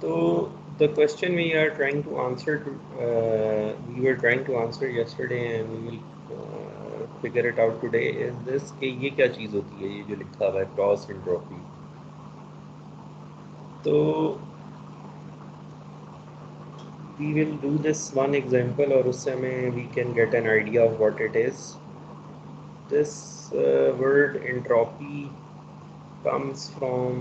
So the question we are trying to answer, we were trying to answer yesterday, and we will figure it out today. Is this कि ये क्या चीज़ होती है, ये जो लिखा हुआ है क्रॉस एंट्रोपी? तो we will do this one example, और उससे हमें we can get an idea of what it is. This word entropy comes from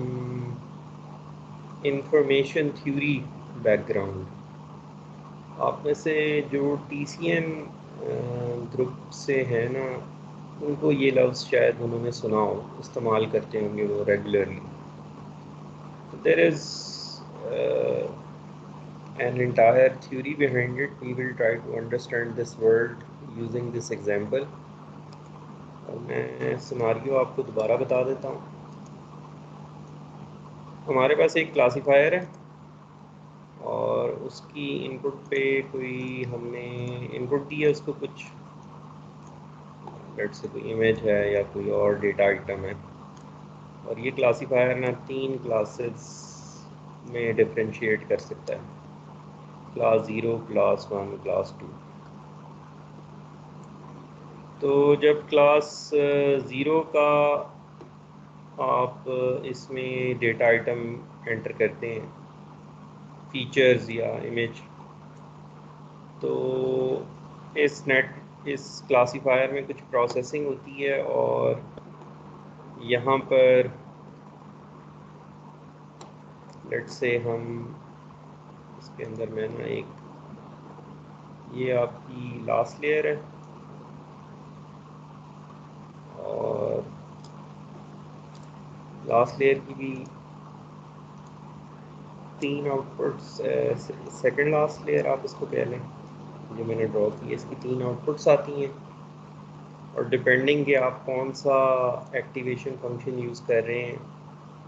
information theory background. आप में से जो TCM ग्रुप से है ना, उनको ये लफ्ज़ शायद उन्होंने सुना हो, इस्तेमाल करते होंगे वो regularly. There is an entire theory behind it. We will try to understand this word using this example. और मैं सिनारियो आपको दोबारा बता देता हूँ. हमारे पास एक क्लासिफायर है और उसकी इनपुट पे कोई हमने इनपुट दी है, उसको कुछ लेट्स से कोई इमेज है या कोई और डेटा आइटम है, और ये क्लासिफायर ना 3 क्लासेस में डिफरेंशिएट कर सकता है, क्लास 0, क्लास 1, क्लास 2. तो जब क्लास 0 का आप इसमें डेटा आइटम एंटर करते हैं, फीचर्स या इमेज, तो इस क्लासिफायर में कुछ प्रोसेसिंग होती है, और यहाँ पर लेट्स से हम इसके अंदर में ना ये आपकी लास्ट लेयर है, और लास्ट लेयर की भी 3 आउटपुट्स, सेकंड लास्ट लेयर आप इसको कह लें, जो मैंने ड्रॉ की है, इसकी 3 आउटपुट्स आती हैं, और डिपेंडिंग कि आप कौन सा एक्टिवेशन फंक्शन यूज़ कर रहे हैं,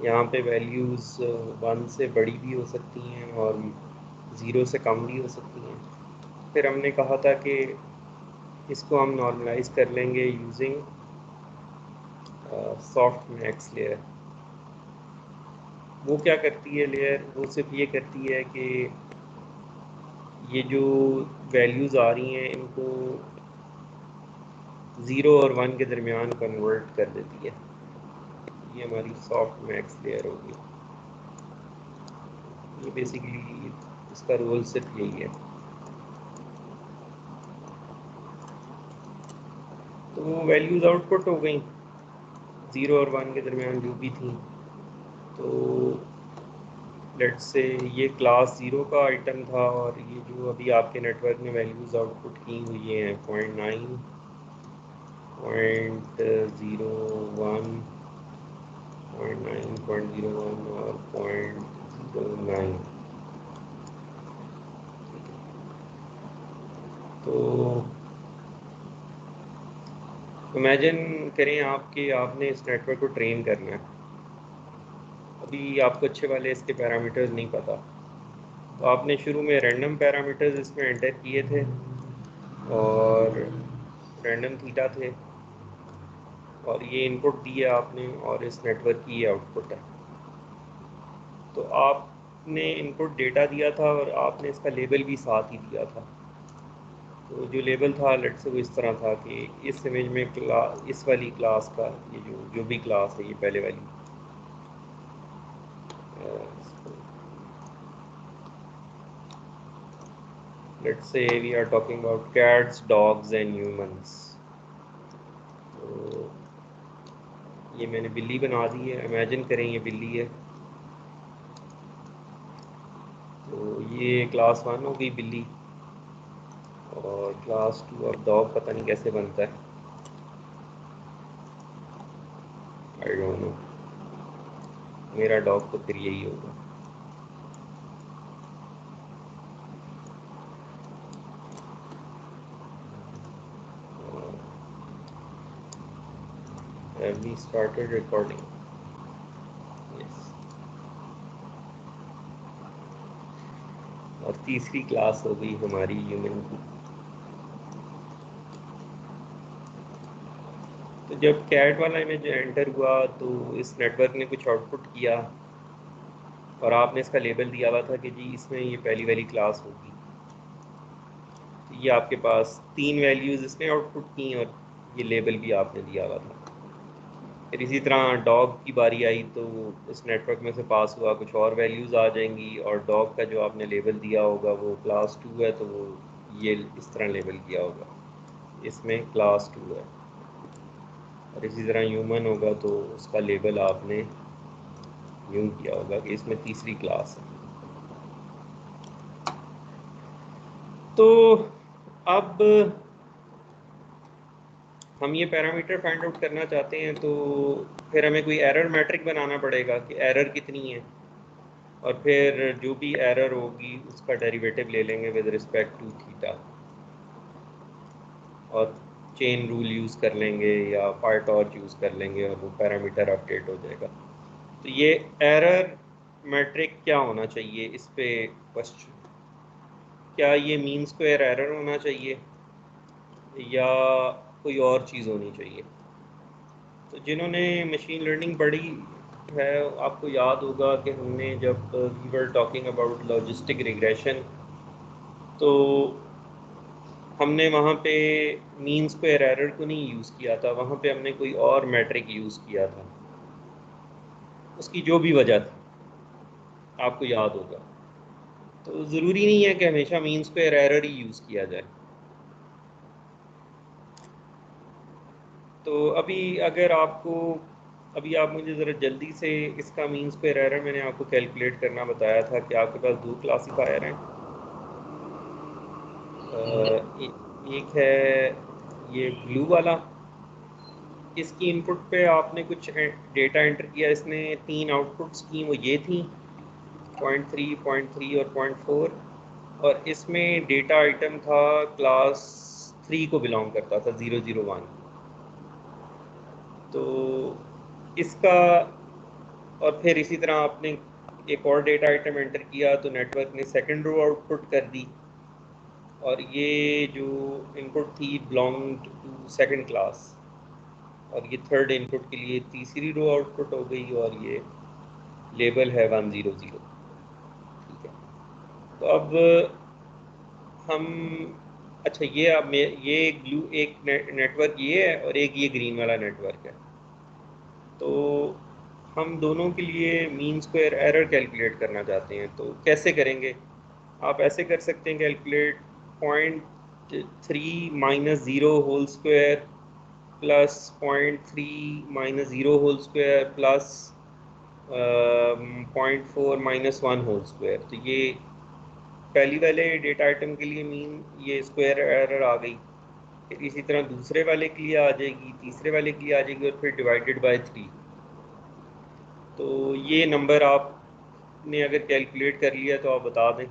यहाँ पे वैल्यूज़ 1 से बड़ी भी हो सकती हैं और 0 से कम भी हो सकती हैं. फिर हमने कहा था कि इसको हम नॉर्मलाइज कर लेंगे यूजिंग सॉफ्ट मैक्स लेयर. वो क्या करती है लेयर? वो सिर्फ ये करती है कि ये जो वैल्यूज़ आ रही हैं इनको 0 और 1 के दरमियान कन्वर्ट कर देती है. ये हमारी सॉफ्ट मैक्स लेयर होगी. ये बेसिकली इसका रोल सिर्फ यही है. तो वो वैल्यूज़ आउटपुट हो गई 0 और 1 के दरमियान जो भी थी. तो लेट्स से ये क्लास 0 का आइटम था, और ये जो अभी आपके नेटवर्क में वैल्यूज़ आउटपुट की हुई हैं 0.9, 0.01, 0.9, 0.01 और 0.09. तो इमेजिन करें आपने इस नेटवर्क को ट्रेन करना है. अभी आपको अच्छे वाले इसके पैरामीटर्स नहीं पता, तो आपने शुरू में रैंडम पैरामीटर्स इसमें एंटर किए थे, और रैंडम थीटा थे, और ये इनपुट दिया आपने, और इस नेटवर्क की ये आउटपुट है. तो आपने इनपुट डेटा दिया था, और आपने इसका लेबल भी साथ ही दिया था. तो जो लेबल था लेट्स से वो इस तरह था कि इस इमेज में इस वाली क्लास का ये जो भी क्लास है, ये पहले वाली, let's say we are talking about cats, dogs and humans. तो ये मैंने बिल्ली बना दी है. इमेजिन करें ये बिल्ली है. तो ये क्लास 1 हो गई बिल्ली, और क्लास 2 अब डॉग पता नहीं कैसे बनता है, आई डोंट नो. मेरा डॉग तो फिर यही होगा. Have we started recording? Yes. और तीसरी क्लास हो गई हमारी ह्यूमन की. तो जब कैट वाला इमेज एंटर हुआ तो इस नेटवर्क ने कुछ आउटपुट किया, और आपने इसका लेबल दिया हुआ था कि जी इसमें ये पहली वाली क्लास होगी। तो ये आपके पास 3 वैल्यूज़ इसने आउटपुट की और ये लेबल भी आपने दिया हुआ था। फिर इसी तरह डॉग की बारी आई तो इस नेटवर्क में से पास हुआ, कुछ और वैल्यूज़ आ जाएंगी और डॉग का जो आपने लेबल दिया होगा वो क्लास 2 है, तो वो ये इस तरह लेबल किया होगा, इसमें क्लास 2 है। और इसी तरह ह्यूमन होगा तो उसका लेबल आपने यूँ किया होगा कि इसमें तीसरी क्लास है। तो अब हम ये पैरामीटर फाइंड आउट करना चाहते हैं, तो फिर हमें कोई एरर मैट्रिक बनाना पड़ेगा कि एरर कितनी है, और फिर जो भी एरर होगी उसका डेरिवेटिव ले लेंगे विद रिस्पेक्ट टू थीटा, और चेन रूल यूज़ कर लेंगे या पार्टॉर्च यूज़ कर लेंगे और वो पैरामीटर अपडेट हो जाएगा। तो ये एरर मैट्रिक क्या होना चाहिए, इस पे क्वेश्चन, क्या ये मीन स्क्वायर एरर होना चाहिए या कोई और चीज़ होनी चाहिए। तो जिन्होंने मशीन लर्निंग पढ़ी है आपको याद होगा कि हमने जब we were talking about logistic regression, तो हमने वहाँ पे मीन स्क्वायर एरर को नहीं यूज़ किया था, वहाँ पे हमने कोई और मैट्रिक यूज़ किया था, उसकी जो भी वजह थी आपको याद होगा। तो ज़रूरी नहीं है कि हमेशा मीन स्क्वायर एरर ही यूज़ किया जाए। तो अभी अगर आपको, अभी आप मुझे ज़रा जल्दी से इसका मीन स्क्वायर एरर मैंने आपको कैलकुलेट करना बताया था कि आपके पास 2 क्लासीफायर हैं। एक है ये ब्लू वाला, इसकी इनपुट पे आपने कुछ डेटा एंटर किया, इसने 3 आउटपुट्स की, वो ये थी 0.3, 0.3 और 0.4, और इसमें डेटा आइटम था क्लास 3 को बिलोंग करता था, 001। तो इसका, और फिर इसी तरह आपने एक और डेटा आइटम एंटर किया तो नेटवर्क ने सेकंड रो आउटपुट कर दी, और ये जो इनपुट थी बिलोंग टू सेकंड क्लास, और ये थर्ड इनपुट के लिए तीसरी रो आउटपुट हो गई, और ये लेबल है 100। ठीक है, तो अब हम, अच्छा ये अब ये एक ब्लू एक नेटवर्क ये है और एक ये ग्रीन वाला नेटवर्क है, तो हम दोनों के लिए मीन स्क्वायर एरर कैलकुलेट करना चाहते हैं, तो कैसे करेंगे। आप ऐसे कर सकते हैं calculate 0.3 minus zero whole square plus 0.3 minus zero whole square plus 0.4 minus 1 whole square. तो ये पहली वाले डेटा आइटम के लिए मीन ये स्क्वायर एरर आ गई, फिर इसी तरह दूसरे वाले के लिए आ जाएगी, तीसरे वाले के लिए आ जाएगी, और फिर डिवाइडेड बाय 3। तो ये नंबर आपने अगर कैलकुलेट कर लिया तो आप बता दें।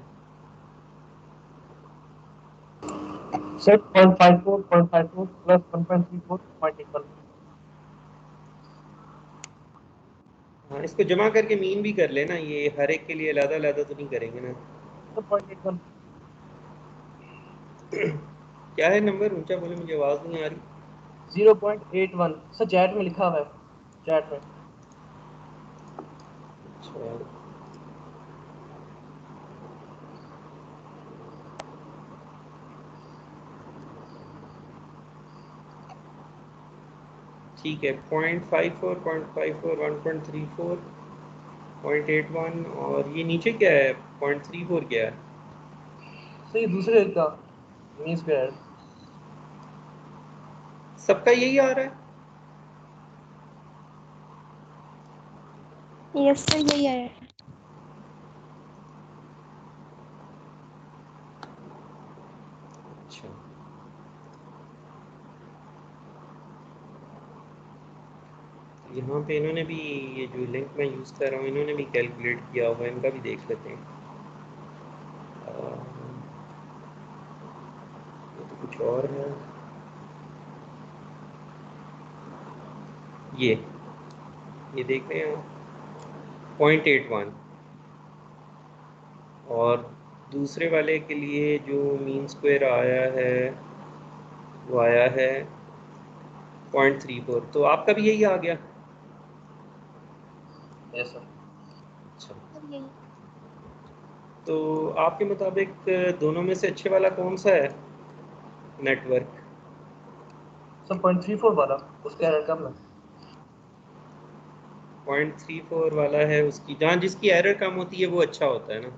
Sir 0.54 0.54 plus 1.34 0.81। हाँ, इसको जमा करके मीन भी कर लेना, ये हर एक के लिए अलग अलग तो नहीं करेंगे ना। सर 0.81। क्या है नंबर, ऊंचा बोले, मुझे आवाज़ नहीं आ रही। 0.81 सर, चैट में लिखा हुआ है, चैट में। अच्छा, ठीक है, 0.54 0.54 1.34 0.81, और ये नीचे क्या है, 0.34 क्या है। सर ये दूसरे का मीन स्क्वायर। सबका यही आ रहा है। यस सर, यही है। अच्छा, यहाँ पे इन्होंने भी, ये जो लिंक मैं यूज़ कर रहा हूँ इन्होंने भी कैलकुलेट किया हुआ है, इनका भी देख लेते हैं। ये तो कुछ और है, ये देख रहे हैं आप 0.81, और दूसरे वाले के लिए जो मीन स्क्वायर आया है वो आया है 0.34, तो आपका भी यही आ गया। Yes sir. अच्छा, तो आपके मुताबिक दोनों में से अच्छे वाला कौन सा है नेटवर्क? सर 0.34 वाला, उसका एरर कम है। 0.34 वाला है उसकी, जहाँ जिसकी एरर कम होती है वो अच्छा होता है ना।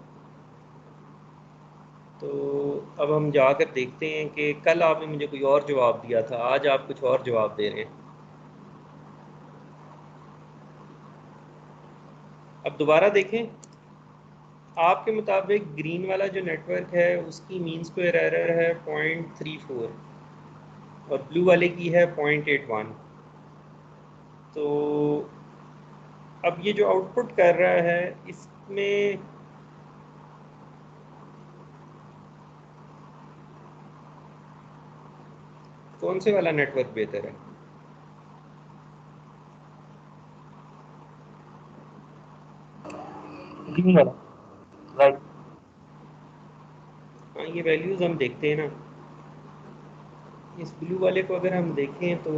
तो अब हम जाकर देखते हैं कि कल आपने मुझे कोई और जवाब दिया था, आज आप कुछ और जवाब दे रहे हैं। अब दोबारा देखें, आपके मुताबिक ग्रीन वाला जो नेटवर्क है उसकी मीन स्क्वायर एरर है 0.34 और ब्लू वाले की है 0.81। तो अब ये जो आउटपुट कर रहा है इसमें कौन से वाला नेटवर्क बेहतर है? ग्रीन वाला, राइट। हाँ, ये वैल्यूज़ हम देखते हैं ना। इस ब्लू वाले को अगर हम देखें तो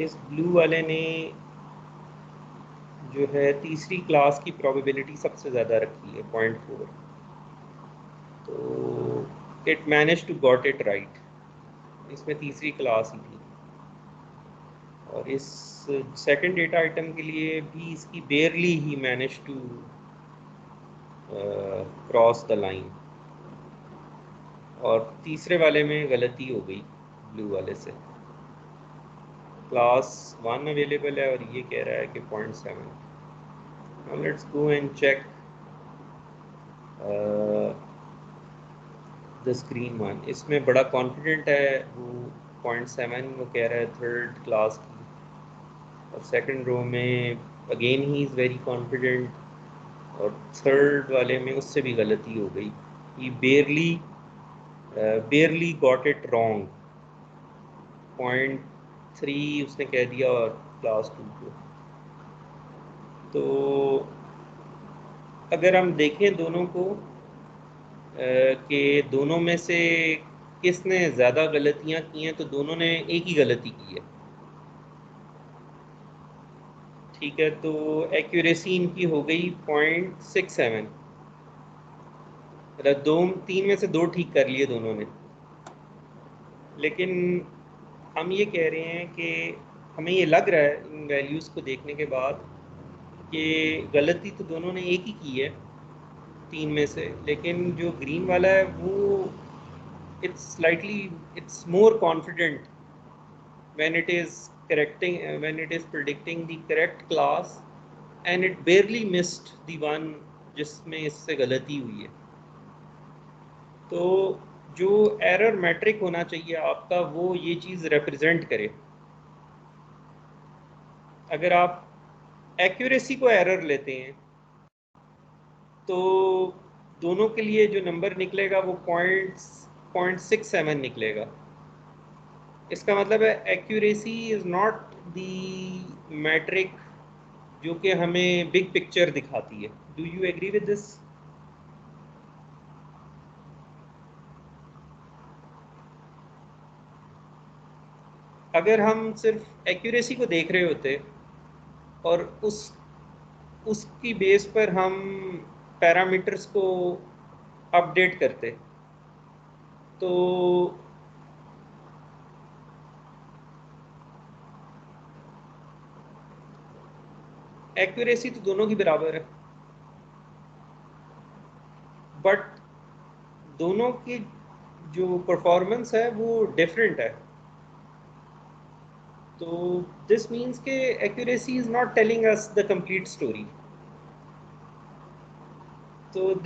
इस ब्लू वाले ने जो है तीसरी क्लास की प्रोबेबिलिटी सबसे ज़्यादा रखी है 0.4। तो it manage to got it right, इसमें तीसरी क्लास ही थी। और इस सेकंड डेटा आइटम के लिए भी इसकी बेयरली ही manage to cross the line. और तीसरे वाले में गलती हो गई ब्लू वाले से, क्लास 1 अवेलेबल है और ये कह रहा है कि 0.7। Now let's go and check the screen one. इसमें बड़ा कॉन्फिडेंट है वो, 0.7 वो कह रहा है थर्ड क्लास की। और सेकंड रो में again he is very confident और थर्ड वाले में उससे भी गलती हो गई। ही बेयरली गॉट इट रॉन्ग, 0.3 उसने कह दिया और क्लास 2 को। तो अगर हम देखें दोनों को कि दोनों में से किसने ज़्यादा गलतियां की हैं, तो दोनों ने एक ही गलती की है। ठीक है, तो एक्यूरेसी इनकी हो गई 0.67। मतलब दो, तीन में से दो ठीक कर लिए दोनों ने। लेकिन हम ये कह रहे हैं कि हमें ये लग रहा है इन वैल्यूज़ को देखने के बाद कि गलती तो दोनों ने एक ही की है तीन में से, लेकिन जो ग्रीन वाला है वो it's more confident when it is predicting the correct class and it barely missed the one जिसमें इससे गलती हुई है। तो जो एरर मैट्रिक होना चाहिए आपका वो ये चीज़ रिप्रेजेंट करे। अगर आप एक्यूरेसी को एरर लेते हैं तो दोनों के लिए जो नंबर निकलेगा वो 0.67 निकलेगा। इसका मतलब है accuracy is not the metric जो कि हमें बिग पिक्चर दिखाती है। Do you agree with this? अगर हम सिर्फ एक्यूरेसी को देख रहे होते और उसकी बेस पर हम पैरामीटर्स को अपडेट करते तो एक्यूरेसी तो दोनों की बराबर है, बट दोनों की जो परफॉर्मेंस है वो डिफरेंट है। तो दिस मीन्स के accuracy is not telling us the complete story. तो we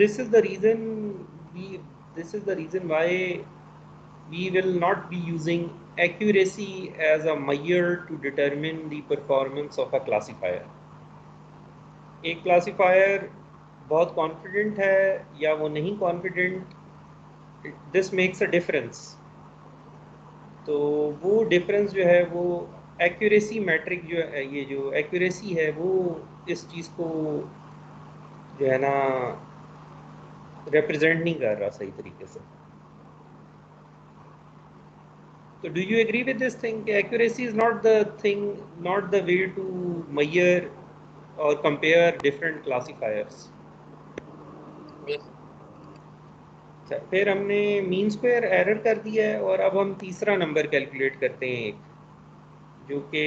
this is the reason why we will not be using accuracy as a measure to determine the performance of a classifier। एक classifier बहुत confident है या वो नहीं confident, this makes a difference. तो वो difference जो है वो एक्यूरेसी मैट्रिक जो है, ये जो एक्यूरेसी है वो इस चीज़ को जो है ना रिप्रेजेंट नहीं कर रहा सही तरीके से। So do you agree with this thing? Accuracy is not the thing, not the way to measure और कंपेयर डिफरेंट क्लासिफायर्स। अच्छा, फिर हमने मीन स्क्वायर एरर कर दिया है और अब हम तीसरा नंबर कैलकुलेट करते हैं एक, जो कि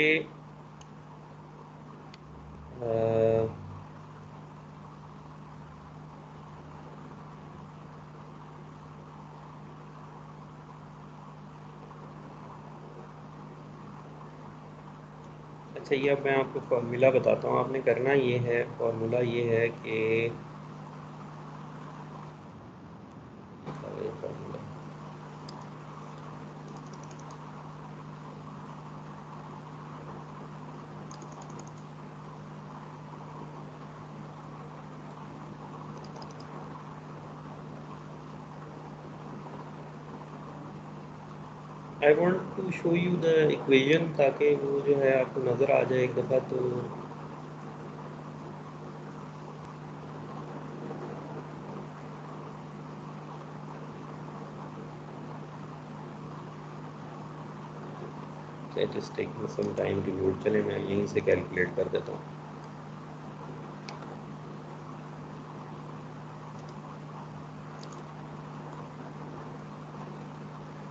अच्छा, ये अब मैं आपको फार्मूला बताता हूँ। आपने करना ये है, फार्मूला ये है कि formula I want to show you the equation, ताकि वो जो है आपको नज़र आ जाए एक दफ़ा। तो just taking some time to load. चले मैं यहीं से कैलकुलेट कर देता हूँ।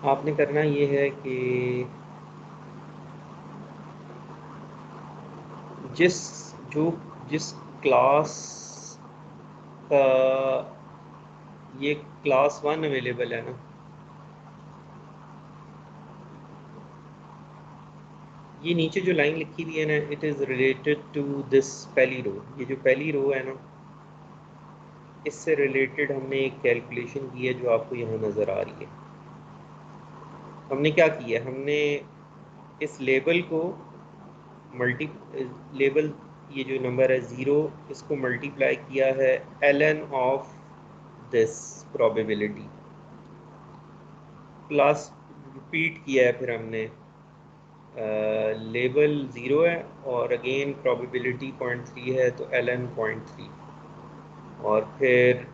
आपने करना ये है कि जिस जो जिस क्लास का ये क्लास 1 अवेलेबल है ना, ये नीचे जो लाइन लिखी हुई है ना, it is related to this पहली रो। ये जो पहली रो है ना, इससे रिलेटेड हमने एक कैलकुलेशन की है जो आपको यहाँ नज़र आ रही है। हमने क्या किया, हमने इस लेबल को मल्टी लेबल, ये जो नंबर है 0, इसको मल्टीप्लाई किया है ln of this probability, plus repeat किया है। फिर हमने लेबल 0 है और अगेन प्रोबेबिलिटी 0.3 है, तो ln 0.3, और फिर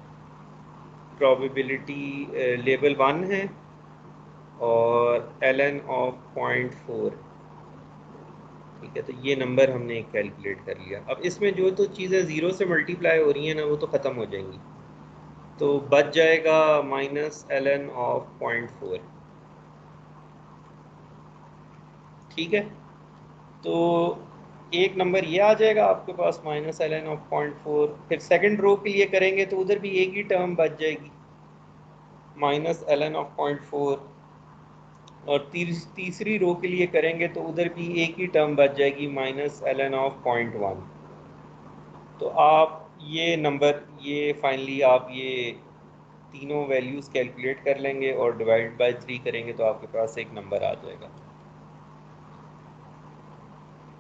प्रोबेबिलिटी लेबल 1 है और ln ऑफ 0.4। ठीक है, तो ये नंबर हमने कैलकुलेट कर लिया। अब इसमें जो तो चीज़ें 0 से मल्टीप्लाई हो रही हैं ना, वो तो ख़त्म हो जाएंगी, तो बच जाएगा -ln ऑफ 0.4। ठीक है, तो एक नंबर ये आ जाएगा आपके पास -ln ऑफ 0.4। फिर सेकंड रो के लिए करेंगे तो उधर भी एक ही टर्म बच जाएगी, -ln ऑफ 0.4। और तीसरी रो के लिए करेंगे तो उधर भी एक ही टर्म बच जाएगी, -ln ऑफ 0.1। तो आप ये नंबर, ये फाइनली आप ये तीनों वैल्यूज़ कैलकुलेट कर लेंगे और डिवाइड बाय 3 करेंगे तो आपके पास एक नंबर आ जाएगा।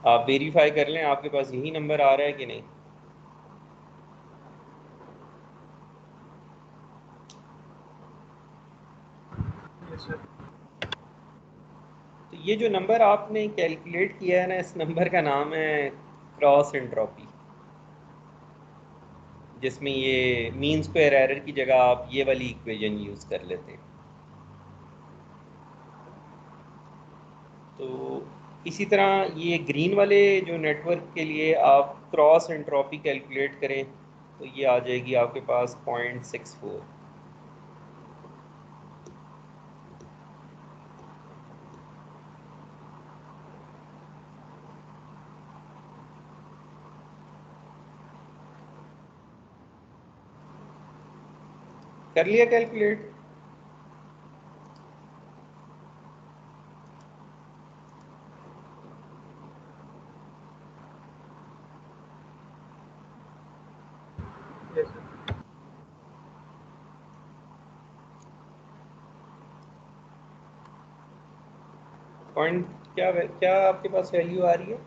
आप वेरीफाई कर लें आपके पास यही नंबर आ रहा है कि नहीं। तो ये जो नंबर आपने कैलकुलेट किया है ना, इस नंबर का नाम है क्रॉस एंट्रोपी, जिसमें ये मीन स्क्वायर एरर की जगह आप ये वाली इक्वेशन यूज़ कर लेते हैं। तो इसी तरह ये ग्रीन वाले जो नेटवर्क के लिए आप क्रॉस एंट्रोपी कैलकुलेट करें तो ये आ जाएगी आपके पास 0.64। कर लिया कैलकुलेट। पॉइंट क्या क्या आपके पास वैल्यू आ रही है?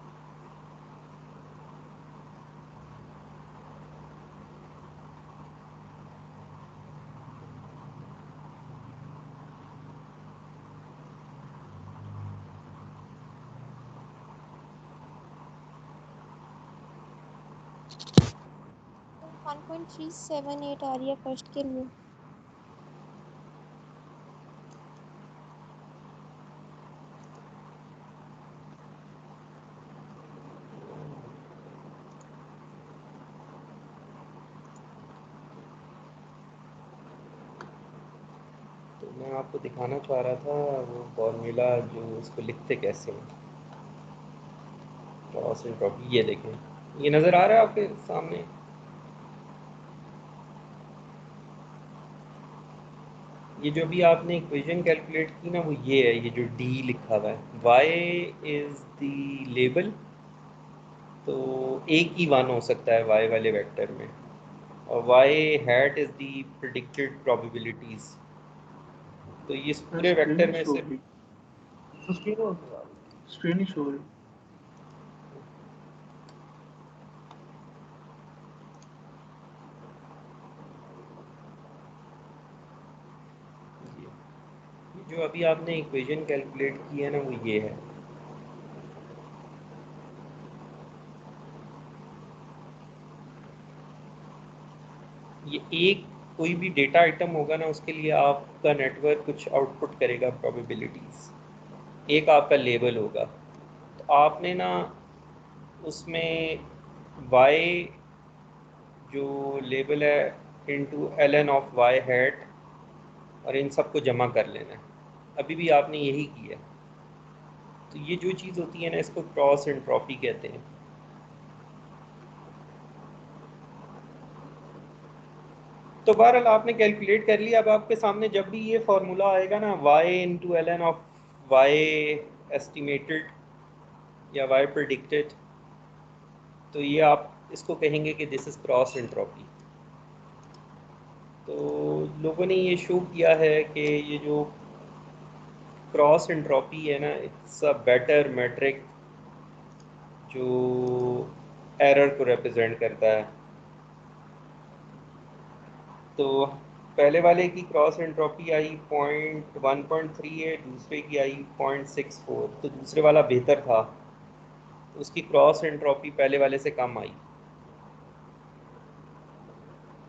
तो 1.378 आ रही है फर्स्ट के लिए। मैं आपको दिखाना चाह रहा था वो फॉर्मूला जो उसको लिखते कैसे हैं, क्रॉस एंट्रोपी। ये देखें, ये नज़र आ रहा है आपके सामने। ये जो भी आपने इक्वेशन कैलकुलेट की ना वो ये है, ये जो डी लिखा हुआ है, y इज़ द लेबल, तो एक ही वन हो सकता है y वाले वेक्टर में, और y hat is the predicted probabilities. तो ये इस पूरे स्क्रीन वेक्टर ही में शो से हो रही, तो स्क्रीन ऑन करा। स्क्रीन ही शो हो रही। ये जो अभी आपने इक्वेशन कैलकुलेट की है ना वो ये है। ये एक कोई भी डेटा आइटम होगा ना उसके लिए आपका नेटवर्क कुछ आउटपुट करेगा प्रोबेबिलिटीज़, एक आपका लेबल होगा। तो आपने ना उसमें y जो लेबल है into ln of y hat और इन सब को जमा कर लेना है। अभी भी आपने यही किया। तो ये जो चीज़ होती है ना इसको क्रॉस एंट्रोपी कहते हैं। तो बहरहाल आपने कैलकुलेट कर लिया। अब आपके सामने जब भी ये फार्मूला आएगा ना y into ln of y estimated या y प्रेडिक्टेड, तो ये आप इसको कहेंगे कि दिस इज़ क्रॉस एंट्रोपी। तो लोगों ने ये शो किया है कि ये जो क्रॉस एंट्रोपी है ना इट्स अ बेटर मेट्रिक जो एरर को रिप्रेजेंट करता है। तो पहले वाले की क्रॉस एंट्रोपी आई 1.3 दूसरे की आई 0.64, तो दूसरे वाला बेहतर था, तो उसकी क्रॉस एंट्रोपी पहले वाले से कम आई।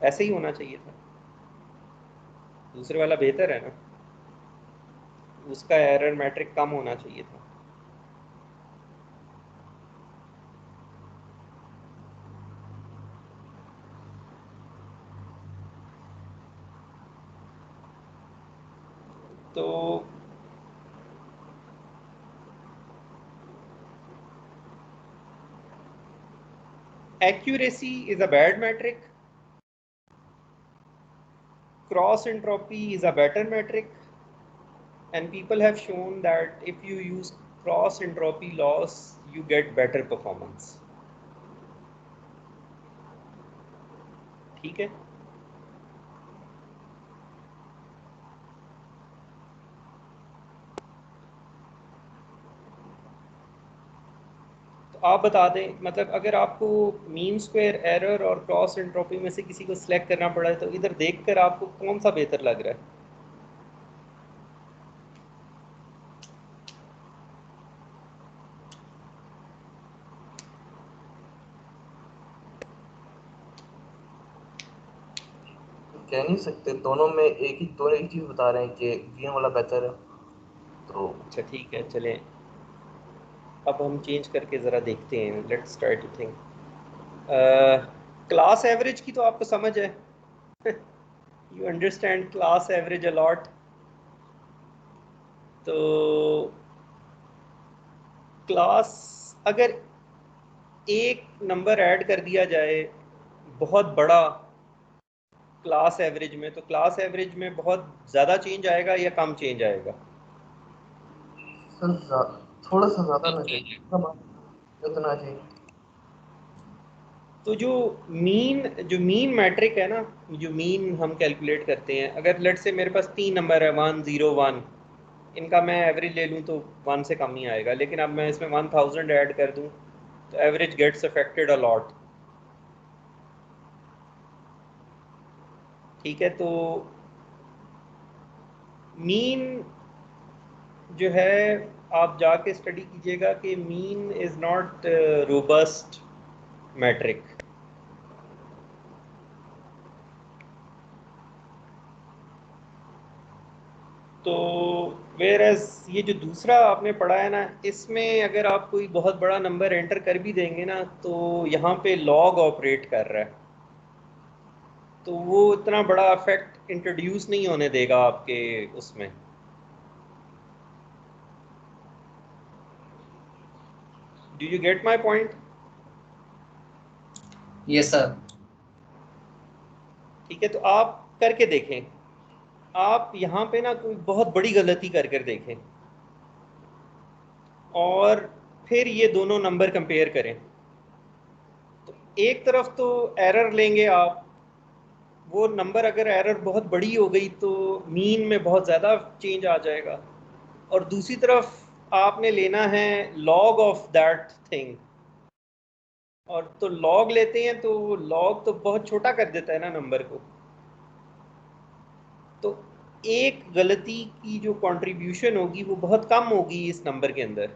ऐसे ही होना चाहिए था, दूसरे वाला बेहतर है ना, उसका एरर मैट्रिक कम होना चाहिए था। तो accuracy is a bad metric, cross entropy is a better metric, and people have shown that if you use cross entropy loss you get better performance। ठीक है, तो आप बता दें, मतलब अगर आपको मीन स्क्वायर एरर और क्रॉस एंट्रोपी में से किसी को सिलेक्ट करना पड़ा है तो इधर देखकर आपको कौन सा बेहतर लग रहा है? कह नहीं सकते, दोनों में दोनों एक चीज बता रहे हैं कि VM वाला बेहतर है। तो अच्छा ठीक है, चलें अब हम चेंज करके ज़रा देखते हैं। Let's try to think. Class average की तो आपको समझ है, you understand class average a lot. तो क्लास अगर एक नंबर ऐड कर दिया जाए बहुत बड़ा क्लास एवरेज में, तो क्लास एवरेज में बहुत ज़्यादा चेंज आएगा या कम चेंज आएगा? सर थोड़ा सा ज्यादा ना चाहिए, इतना चाहिए। तो जो मीन मैट्रिक है ना, जो मीन हम कैलकुलेट करते हैं, अगर लेट से मेरे पास 3 नंबर है 1 0 1, इनका मैं एवरेज ले लूँ तो 1 से कम ही आएगा, लेकिन अब मैं इसमें 1000 ऐड कर दूँ तो average gets affected a lot. ठीक है, तो मीन जो है आप जाके स्टडी कीजिएगा कि mean is not robust metric. तो वेयर एज ये जो दूसरा आपने पढ़ा है ना, इसमें अगर आप कोई बहुत बड़ा नंबर एंटर कर भी देंगे ना तो यहाँ पे लॉग ऑपरेट कर रहा है, तो वो इतना बड़ा इफेक्ट इंट्रोड्यूस नहीं होने देगा आपके उसमें। Do you get my point? Yes sir. ठीक है, तो आप करके देखें, आप यहाँ पे ना कोई बहुत बड़ी गलती कर कर देखें और फिर ये दोनों नंबर कंपेयर करें। तो एक तरफ तो एरर लेंगे आप, वो नंबर अगर एरर बहुत बड़ी हो गई तो मीन में बहुत ज़्यादा चेंज आ जाएगा, और दूसरी तरफ आपने लेना है लॉग ऑफ दैट थिंग, और तो लॉग लेते हैं तो लॉग तो बहुत छोटा कर देता है ना नंबर को। तो एक गलती की जो कंट्रीब्यूशन होगी वो बहुत कम होगी इस नंबर के अंदर।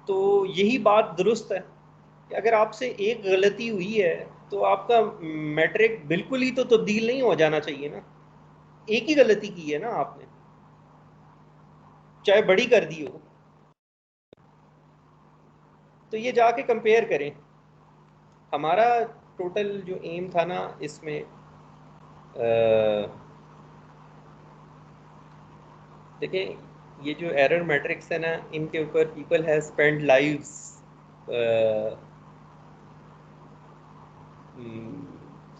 तो यही बात दुरुस्त है कि अगर आपसे एक गलती हुई है तो आपका मैट्रिक बिल्कुल ही तो तब्दील नहीं हो जाना चाहिए ना। एक ही गलती की है ना आपने, चाहे बड़ी कर दी हो। तो ये जाके कंपेयर करें। हमारा टोटल जो एम था ना इसमें, देखें ये जो एरर मैट्रिक्स है ना, इनके ऊपर people have spend lives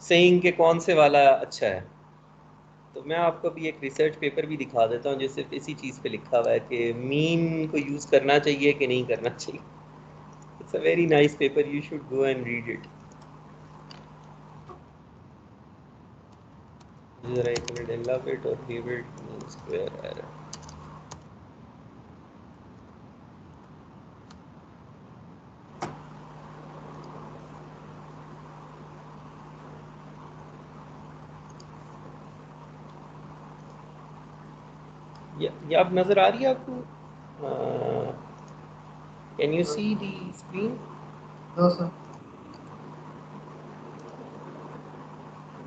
saying के कौन से वाला अच्छा है। तो मैं आपको भी एक रिसर्च पेपर भी दिखा देता हूँ जिससे इसी चीज़ पे लिखा हुआ है कि मीन को यूज़ करना चाहिए कि नहीं करना चाहिए। It's a very nice paper, you should go and read it. जरा एक मिनट, एलाबरेट और फेवरेट मीन स्क्वायर एरर। ये अब नज़र आ रही है आपको? Can you see the screen? हाँ सर।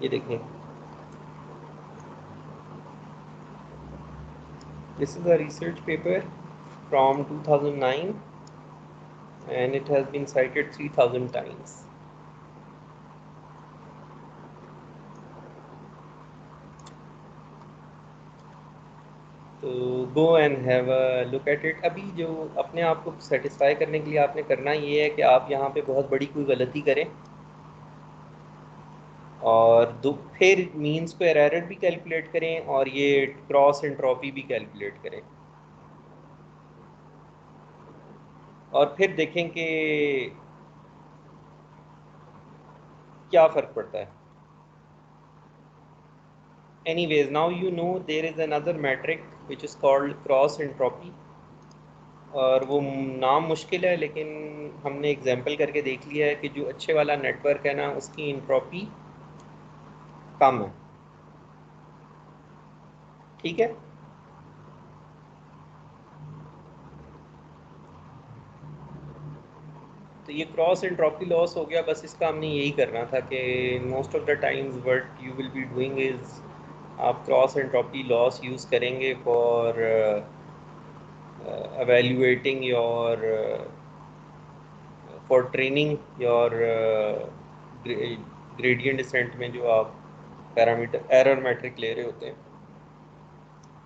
ये देखें, this is a research paper from 2009 and it has been cited 3000 times. तो go and have a look at it. अभी जो अपने आप को सेटिस्फाई करने के लिए आपने करना ये है कि आप यहाँ पे बहुत बड़ी कोई गलती करें और फिर मीन स्क्वायर एरर भी कैलकुलेट करें और ये क्रॉस एंट्रोपी भी कैलकुलेट करें, और फिर देखें कि क्या फ़र्क पड़ता है। Anyways, now you know there is another metric which is called cross entropy, और वो नाम मुश्किल है लेकिन हमने एग्जांपल करके देख लिया है कि जो अच्छे वाला नेटवर्क है ना उसकी एंट्रोपी कम है। ठीक है, तो ये क्रॉस एंट्रोपी लॉस हो गया। बस इसका हमने यही करना था कि most of the times what you will be doing is आप क्रॉस एंट्रोपी लॉस यूज़ करेंगे for evaluating your for training your gradient descent में जो आप पैरामीटर एरर मैट्रिक ले रहे होते हैं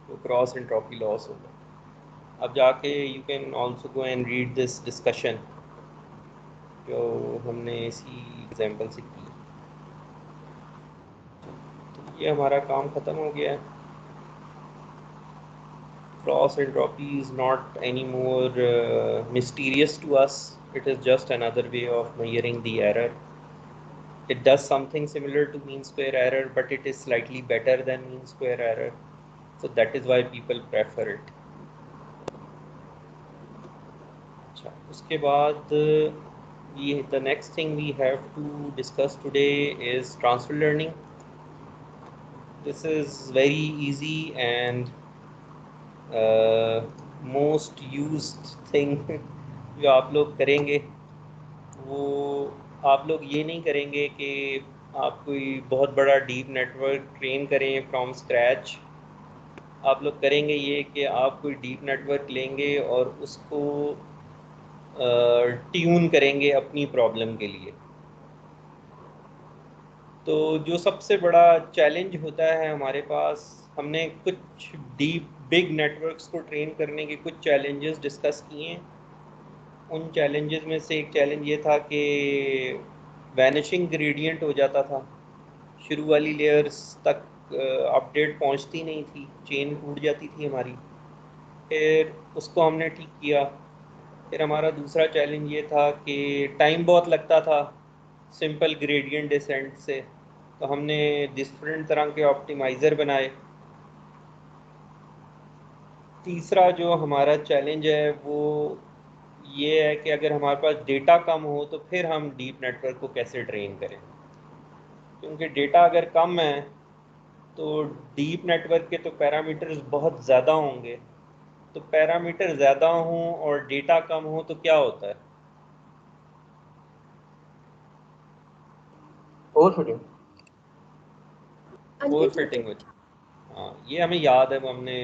तो क्रॉस एंट्रोपी लॉस होगा। अब जाके you can also go and read this discussion जो हमने इसी एग्जांपल से की। तो ये हमारा काम ख़त्म हो गया है। Cross entropy is not any more mysterious to us. It is just another way of measuring the error. It does something similar to mean square error, but it is slightly better than mean square error. So that is why people prefer it. अच्छा, उसके बाद the next thing we have to discuss today is transfer learning. This is very easy and most used thing जो आप लोग करेंगे वो, आप लोग ये नहीं करेंगे कि आप कोई बहुत बड़ा डीप नेटवर्क ट्रेन करें फ्रॉम स्क्रैच। आप लोग करेंगे ये कि आप कोई डीप नेटवर्क लेंगे और उसको ट्यून करेंगे अपनी प्रॉब्लम के लिए। तो जो सबसे बड़ा चैलेंज होता है हमारे पास, हमने कुछ डीप बिग नेटवर्क्स को ट्रेन करने के कुछ चैलेंजेस डिस्कस किए हैं। उन चैलेंजेस में से एक चैलेंज ये था कि वैनिशिंग ग्रेडियंट हो जाता था, शुरू वाली लेयर्स तक अपडेट पहुंचती नहीं थी, चेन टूट जाती थी हमारी। फिर उसको हमने ठीक किया। फिर हमारा दूसरा चैलेंज ये था कि टाइम बहुत लगता था सिंपल ग्रेडियंट डिसेंट से, तो हमने डिफरेंट तरह के ऑप्टिमाइज़र बनाए। तीसरा जो हमारा चैलेंज है वो ये है कि अगर हमारे पास डेटा कम हो तो फिर हम डीप नेटवर्क को कैसे ट्रेन करें, क्योंकि डेटा अगर कम है तो डीप नेटवर्क के तो पैरामीटर्स बहुत ज़्यादा होंगे। तो पैरामीटर ज़्यादा हों और डेटा कम हो तो क्या होता है? ओवरफिटिंग। ओवर फिटिंग हो। हाँ, ये हमें याद है, हमने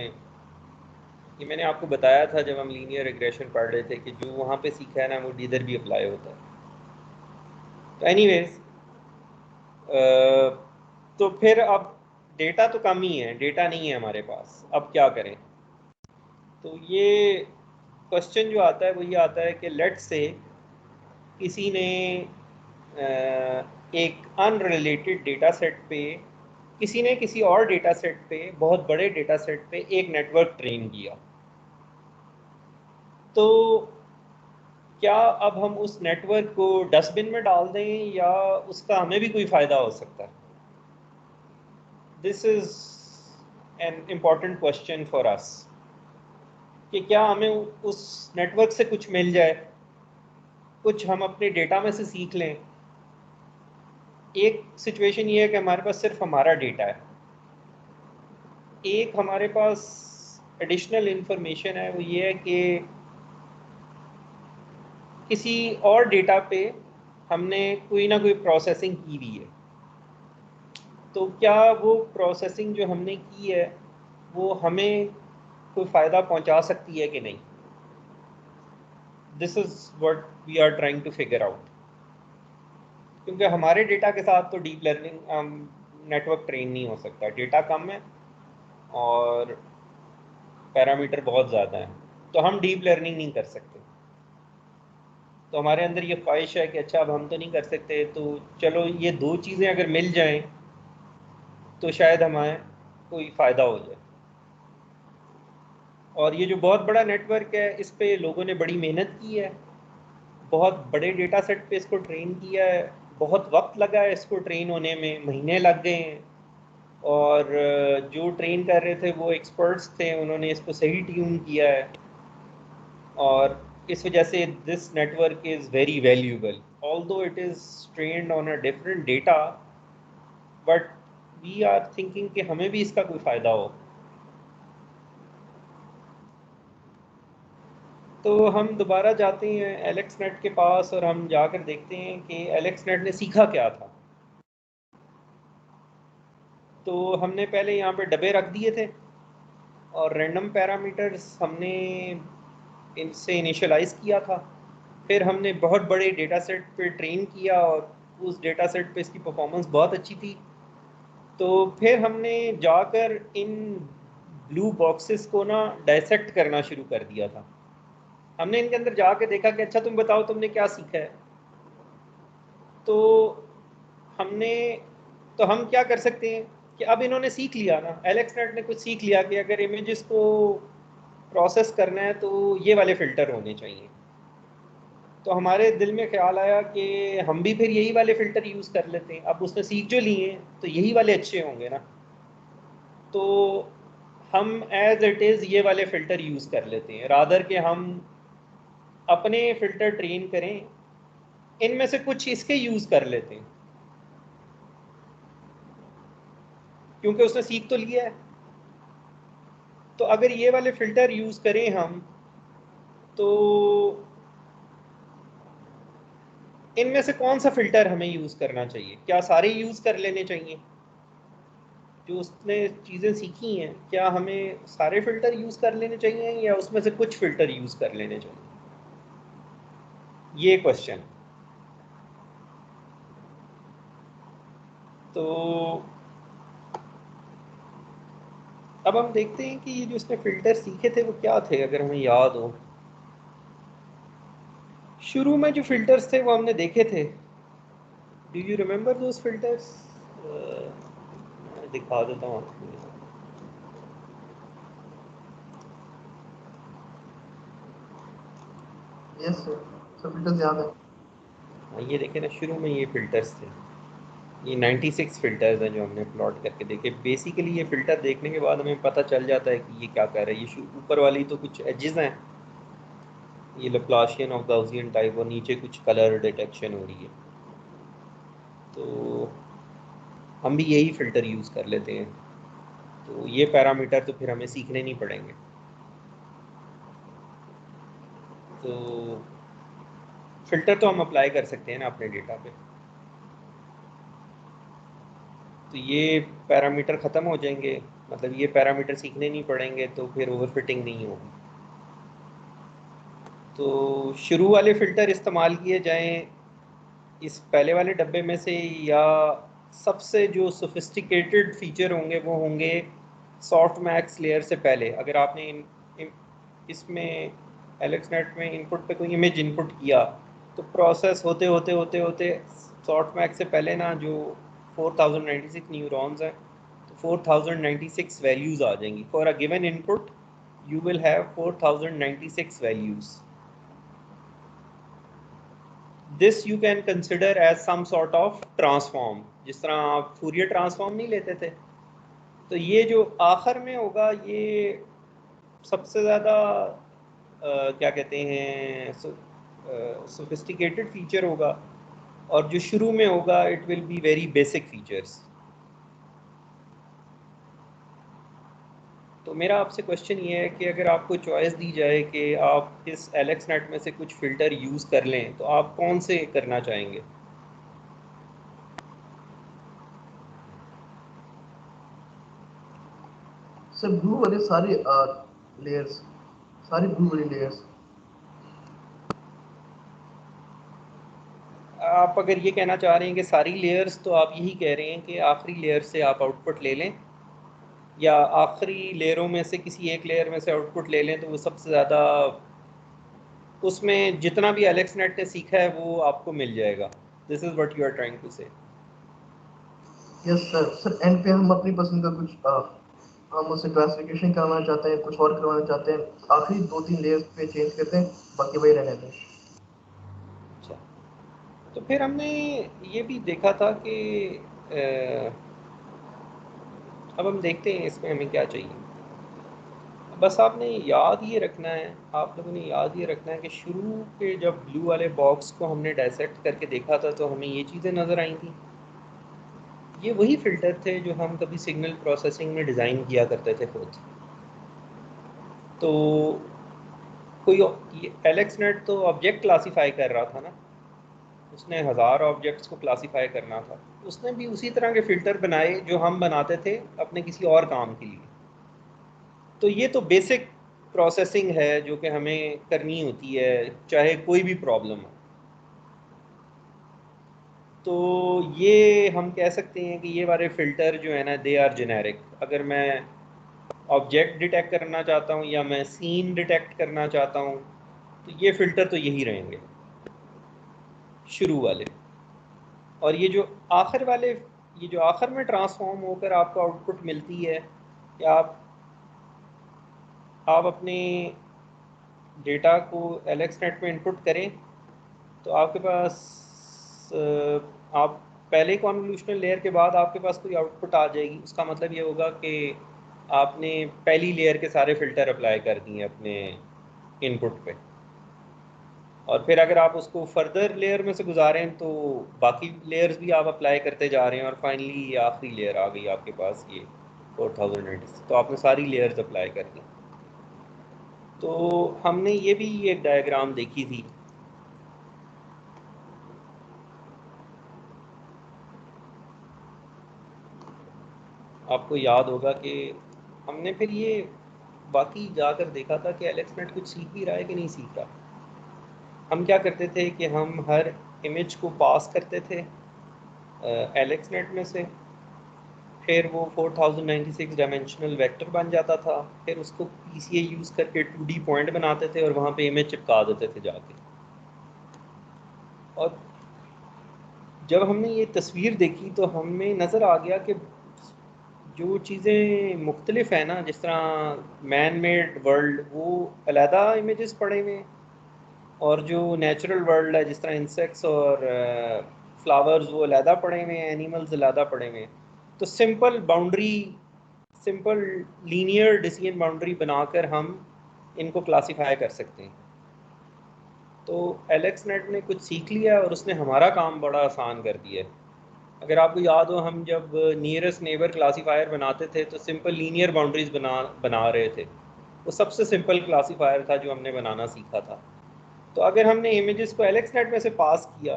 ये मैंने आपको बताया था जब हम लीनियर रिग्रेशन पढ़ रहे थे कि जो वहाँ पे सीखा है ना वो इधर भी अप्लाई होता है। तो एनीवेज, तो फिर अब डेटा तो कम ही है, डेटा नहीं है हमारे पास, अब क्या करें? तो ये क्वेश्चन जो आता है वो ये आता है कि लेट्स से किसी ने एक अनरिलेटेड डेटा सेट पे, किसी ने किसी और डेटा सेट पे, बहुत बड़े डेटा सेट पे एक नेटवर्क ट्रेन किया। तो क्या अब हम उस नेटवर्क को डस्टबिन में डाल दें या उसका हमें भी कोई फ़ायदा हो सकता है? This is an important question for us कि क्या हमें उस नेटवर्क से कुछ मिल जाए, कुछ हम अपने डेटा में से सीख लें। एक सिचुएशन ये है कि हमारे पास सिर्फ हमारा डेटा है, एक हमारे पास एडिशनल इंफॉर्मेशन है, वो ये है कि किसी और डेटा पे हमने कोई ना कोई प्रोसेसिंग की हुई है। तो क्या वो प्रोसेसिंग जो हमने की है वो हमें कोई फ़ायदा पहुंचा सकती है कि नहीं? This is what we are trying to figure out. क्योंकि हमारे डेटा के साथ तो डीप लर्निंग नेटवर्क ट्रेन नहीं हो सकता, डेटा कम है और पैरामीटर बहुत ज़्यादा है, तो हम डीप लर्निंग नहीं कर सकते। तो हमारे अंदर ये ख्वाहिश है कि अच्छा अब हम तो नहीं कर सकते, तो चलो ये दो चीज़ें अगर मिल जाएं तो शायद हमें कोई फ़ायदा हो जाए। और ये जो बहुत बड़ा नेटवर्क है इस पे लोगों ने बड़ी मेहनत की है, बहुत बड़े डेटा सेट पे इसको ट्रेन किया है, बहुत वक्त लगा है इसको ट्रेन होने में, महीने लग गए हैं। और जो ट्रेन कर रहे थे वो एक्सपर्ट्स थे, उन्होंने इसको सही ट्यून किया है, और इस वजह से this network is very valuable although it is trained on a different data, but we are thinking कि हमें भी इसका कोई फ़ायदा हो। तो हम दोबारा जाते हैं एलेक्स नेट के पास और हम जाकर देखते हैं कि एलेक्स नेट ने सीखा क्या था। तो हमने पहले यहाँ पे डब्बे रख दिए थे और रैंडम पैरामीटर्स हमने इनसे इनिशियलाइज़ किया था। फिर हमने बहुत बड़े डेटा सेट पे ट्रेन किया और उस डेटा सेट पे इसकी परफॉर्मेंस बहुत अच्छी थी। तो फिर हमने जाकर इन ब्लू बॉक्सेस को ना डायसेक्ट करना शुरू कर दिया था। हमने इनके अंदर जाके देखा कि अच्छा तुम बताओ तुमने क्या सीखा है। तो हमने तो हम क्या कर सकते हैं कि अब इन्होंने सीख लिया ना, एलेक्सनेट ने कुछ सीख लिया कि अगर इमेजेस को प्रोसेस करना है तो ये वाले फ़िल्टर होने चाहिए। तो हमारे दिल में ख्याल आया कि हम भी फिर यही वाले फ़िल्टर यूज़ कर लेते हैं। अब उसने सीख जो लिए हैं तो यही वाले अच्छे होंगे ना, तो हम एज इट इज़ ये वाले फ़िल्टर यूज़ कर लेते हैं, रादर के हम अपने फ़िल्टर ट्रेन करें, इनमें से कुछ इसके यूज़ कर लेते हैं क्योंकि उसने सीख तो लिया है। तो अगर ये वाले फ़िल्टर यूज़ करें हम, तो इनमें से कौन सा फ़िल्टर हमें यूज़ करना चाहिए? क्या सारे यूज़ कर लेने चाहिए जो उसने चीज़ें सीखी हैं? क्या हमें सारे फ़िल्टर यूज़ कर लेने चाहिए या उसमें से कुछ फ़िल्टर यूज़ कर लेने चाहिए? ये क्वेश्चन। तो अब हम देखते हैं कि ये जो इसने फ़िल्टर सीखे थे वो क्या थे, अगर हमें याद हो। शुरू में जो फ़िल्टर्स थे वो हमने देखे थे। Do you remember those filters? मैं दिखा देता हूँ आपको। यस सर, सब फिल्टर्स याद है। हाँ, ये देखें ना, शुरू में ये फ़िल्टर्स थे। ये 96 फ़िल्टर्स हैं जो हमने प्लॉट करके देखे। बेसिकली ये फ़िल्टर देखने के बाद हमें पता चल जाता है कि ये क्या कर रहा है। ये ऊपर वाली तो कुछ एजेस हैं, ये लप्लाशियन और गाउसियन टाइप, और नीचे कुछ कलर डिटेक्शन हो रही है। तो हम भी यही फ़िल्टर यूज़ कर लेते हैं। तो ये पैरामीटर तो फिर हमें सीखने नहीं पड़ेंगे। तो फ़िल्टर तो हम अप्लाई कर सकते हैं ना अपने डेटा पे। तो ये पैरामीटर ख़त्म हो जाएंगे, मतलब ये पैरामीटर सीखने नहीं पड़ेंगे, तो फिर ओवरफिटिंग नहीं होगी। तो शुरू वाले फ़िल्टर इस्तेमाल किए जाएं इस पहले वाले डब्बे में से, या सबसे जो सोफिस्टिकेटेड फीचर होंगे वो होंगे सॉफ्ट मैक्स लेयर से पहले। अगर आपने इसमें एलेक्सनेट में इनपुट पे कोई इमेज इनपुट किया तो प्रोसेस होते होते होते होते सॉफ्ट मैक्स से पहले ना जो 4096 न्यूरॉन्स हैं, तो 4096 वैल्यूज़ आ जाएंगी। For a given input you will have 4096 values. This you can consider as some sort of transform, जिस तरह आप फूरियर ट्रांसफॉर्म नहीं लेते थे। तो ये जो आखिर में होगा ये सबसे ज़्यादा क्या कहते हैं, सोफिस्टिकेटेड फीचर होगा, और जो शुरू में होगा it will be very basic features. तो मेरा आपसे क्वेश्चन ये है कि अगर आपको चॉइस दी जाए कि आप इस एलेक्सनेट में से कुछ फ़िल्टर यूज़ कर लें, तो आप कौन से करना चाहेंगे? सर ब्लू वाले सारे लेयर्स, सारी ब्लू वाली लेयर्स। आप अगर ये कहना चाह रहे हैं कि सारी लेयर्स, तो आप यही कह रहे हैं कि आखिरी लेयर से आप आउटपुट ले लें, या आखिरी लेयरों में से किसी एक लेयर में से आउटपुट ले लें, तो वो सबसे ज़्यादा उसमें जितना भी एलेक्सनेट ने सीखा है वो आपको मिल जाएगा। This is what you are trying to say. Yes sir. Sir and पे हम अपनी पसंद का कुछ हम उससे क्लासिफिकेशन करवाना चाहते हैं, कुछ और करवाना चाहते हैं, आखिरी 2-3 लेयर्स पे चेंज करते हैं, बाकी वही रहने दें। अच्छा, तो फिर हमने ये भी देखा था कि अब हम देखते हैं इसमें हमें क्या चाहिए। बस आपने याद ये रखना है, आप लोगों ने याद ये रखना है कि शुरू के जब ब्लू वाले बॉक्स को हमने डायसेक्ट करके देखा था तो हमें ये चीज़ें नज़र आई थी। ये वही फ़िल्टर थे जो हम कभी सिग्नल प्रोसेसिंग में डिज़ाइन किया करते थे खुद। तो कोई ये एलेक्सनेट तो ऑब्जेक्ट क्लासीफाई कर रहा था ना, उसने 1000 ऑब्जेक्ट्स को क्लासीफाई करना था। उसने भी उसी तरह के फ़िल्टर बनाए जो हम बनाते थे अपने किसी और काम के लिए। तो ये तो बेसिक प्रोसेसिंग है जो कि हमें करनी होती है चाहे कोई भी प्रॉब्लम हो। तो ये हम कह सकते हैं कि ये वाले फ़िल्टर जो है ना, दे आर जेनेरिक। अगर मैं ऑब्जेक्ट डिटेक्ट करना चाहता हूँ या मैं सीन डिटेक्ट करना चाहता हूँ, तो ये फ़िल्टर तो यही रहेंगे शुरू वाले। और ये जो आखिर वाले, ये जो आखिर में ट्रांसफॉर्म होकर आपको आउटपुट मिलती है, कि आप अपने डेटा को एलेक्सनेट में इनपुट करें, तो आपके पास आप पहले कॉन्वोल्यूशनल लेयर के बाद आपके पास कोई आउटपुट आ जाएगी। उसका मतलब ये होगा कि आपने पहली लेयर के सारे फ़िल्टर अप्लाई कर दिए अपने इनपुट पे, और फिर अगर आप उसको फर्दर लेयर में से गुजारें तो बाकी लेयर्स भी आप अप्लाई करते जा रहे हैं, और फाइनली ये आखिरी लेयर आ गई आपके पास, ये 4096। तो आपने सारी लेयर्स अप्लाई कर दी। तो हमने ये भी एक डायग्राम देखी थी। आपको याद होगा कि हमने फिर ये बाकी जाकर देखा था कि एलेक्सनेट कुछ सीख भी रहा है कि नहीं सीख रहा। हम क्या करते थे कि हम हर इमेज को पास करते थे एलेक्सनेट में से, फिर वो 4096 डायमेंशनल वेक्टर बन जाता था, फिर उसको PCA यूज़ करके 2D पॉइंट बनाते थे और वहाँ पे इमेज चिपका देते थे जाके। और जब हमने ये तस्वीर देखी तो हमें नज़र आ गया कि जो चीज़ें मुख्तलिफ हैं ना, जिस तरह मैन मेड वर्ल्ड वो अलहदा इमेजेस पड़े हुए हैं, और जो नेचुरल वर्ल्ड है जिस तरह इंसेक्ट्स और फ्लावर्स वो अलहदा पड़े हुए हैं, एनिमल्स अलहदा पड़े हुए हैं। तो सिंपल लीनियर डिसीजन बाउंड्री बनाकर हम इनको क्लासिफाई कर सकते हैं। तो एलेक्सनेट ने कुछ सीख लिया और उसने हमारा काम बड़ा आसान कर दिया है। अगर आपको याद हो, हम जब नियरेस्ट नेबर क्लासीफायर बनाते थे तो सिंपल लीनियर बाउंड्रीज बना रहे थे। वो सबसे सिंपल क्लासीफायर था जो हमने बनाना सीखा था। तो अगर हमने इमेजेस को एलेक्सनेट में से पास किया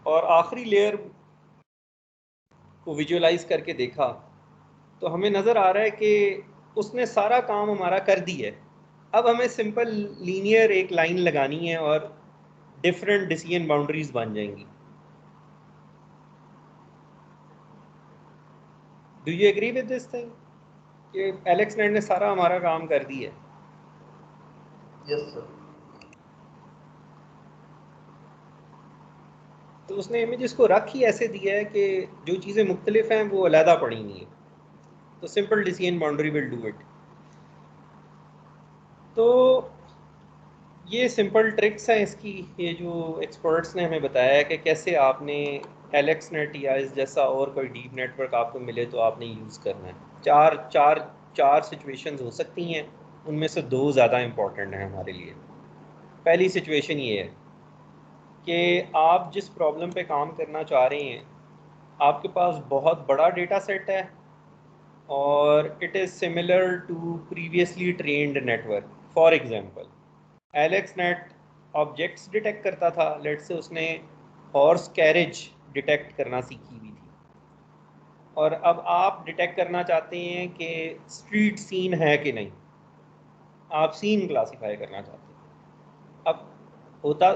और आखिरी लेयर को विजुअलाइज करके देखा, तो हमें नज़र आ रहा है कि उसने सारा काम हमारा कर दिया है। अब हमें सिंपल लीनियर एक लाइन लगानी है और डिफरेंट डिसीजन बाउंड्रीज बन जाएंगी। Do you agree with this thing कि एलेक्सनेट ने सारा हमारा काम कर दिया है? Yes sir. तो उसने इमेजेस को रख ही ऐसे दिया है कि जो चीज़ें मुख्तलिफ हैं वो अलहदा पड़ी नहीं है। तो simple decision boundary will do it. तो ये सिंपल ट्रिक्स हैं इसकी, ये जो एक्सपर्ट्स ने हमें बताया है कि कैसे आपने एलेक्सनेट या इस जैसा और कोई डीप नेटवर्क आपको मिले तो आपने यूज़ करना है। चार सिचुएशंस हो सकती हैं, उनमें से दो ज़्यादा इम्पॉर्टेंट हैं हमारे लिए। पहली सिचुएशन ये है कि आप जिस प्रॉब्लम पे काम करना चाह रहे हैं, आपके पास बहुत बड़ा डेटा सेट है और it is similar to previously trained network. For example, AlexNet objects detect करता था, लेट से उसने हॉर्स कैरेज डिटेक्ट करना सीखी हुई थी, और अब आप डिटेक्ट करना चाहते हैं कि स्ट्रीट सीन है कि नहीं, आप सीन क्लासीफाई करना चाहते हैं। अब होता,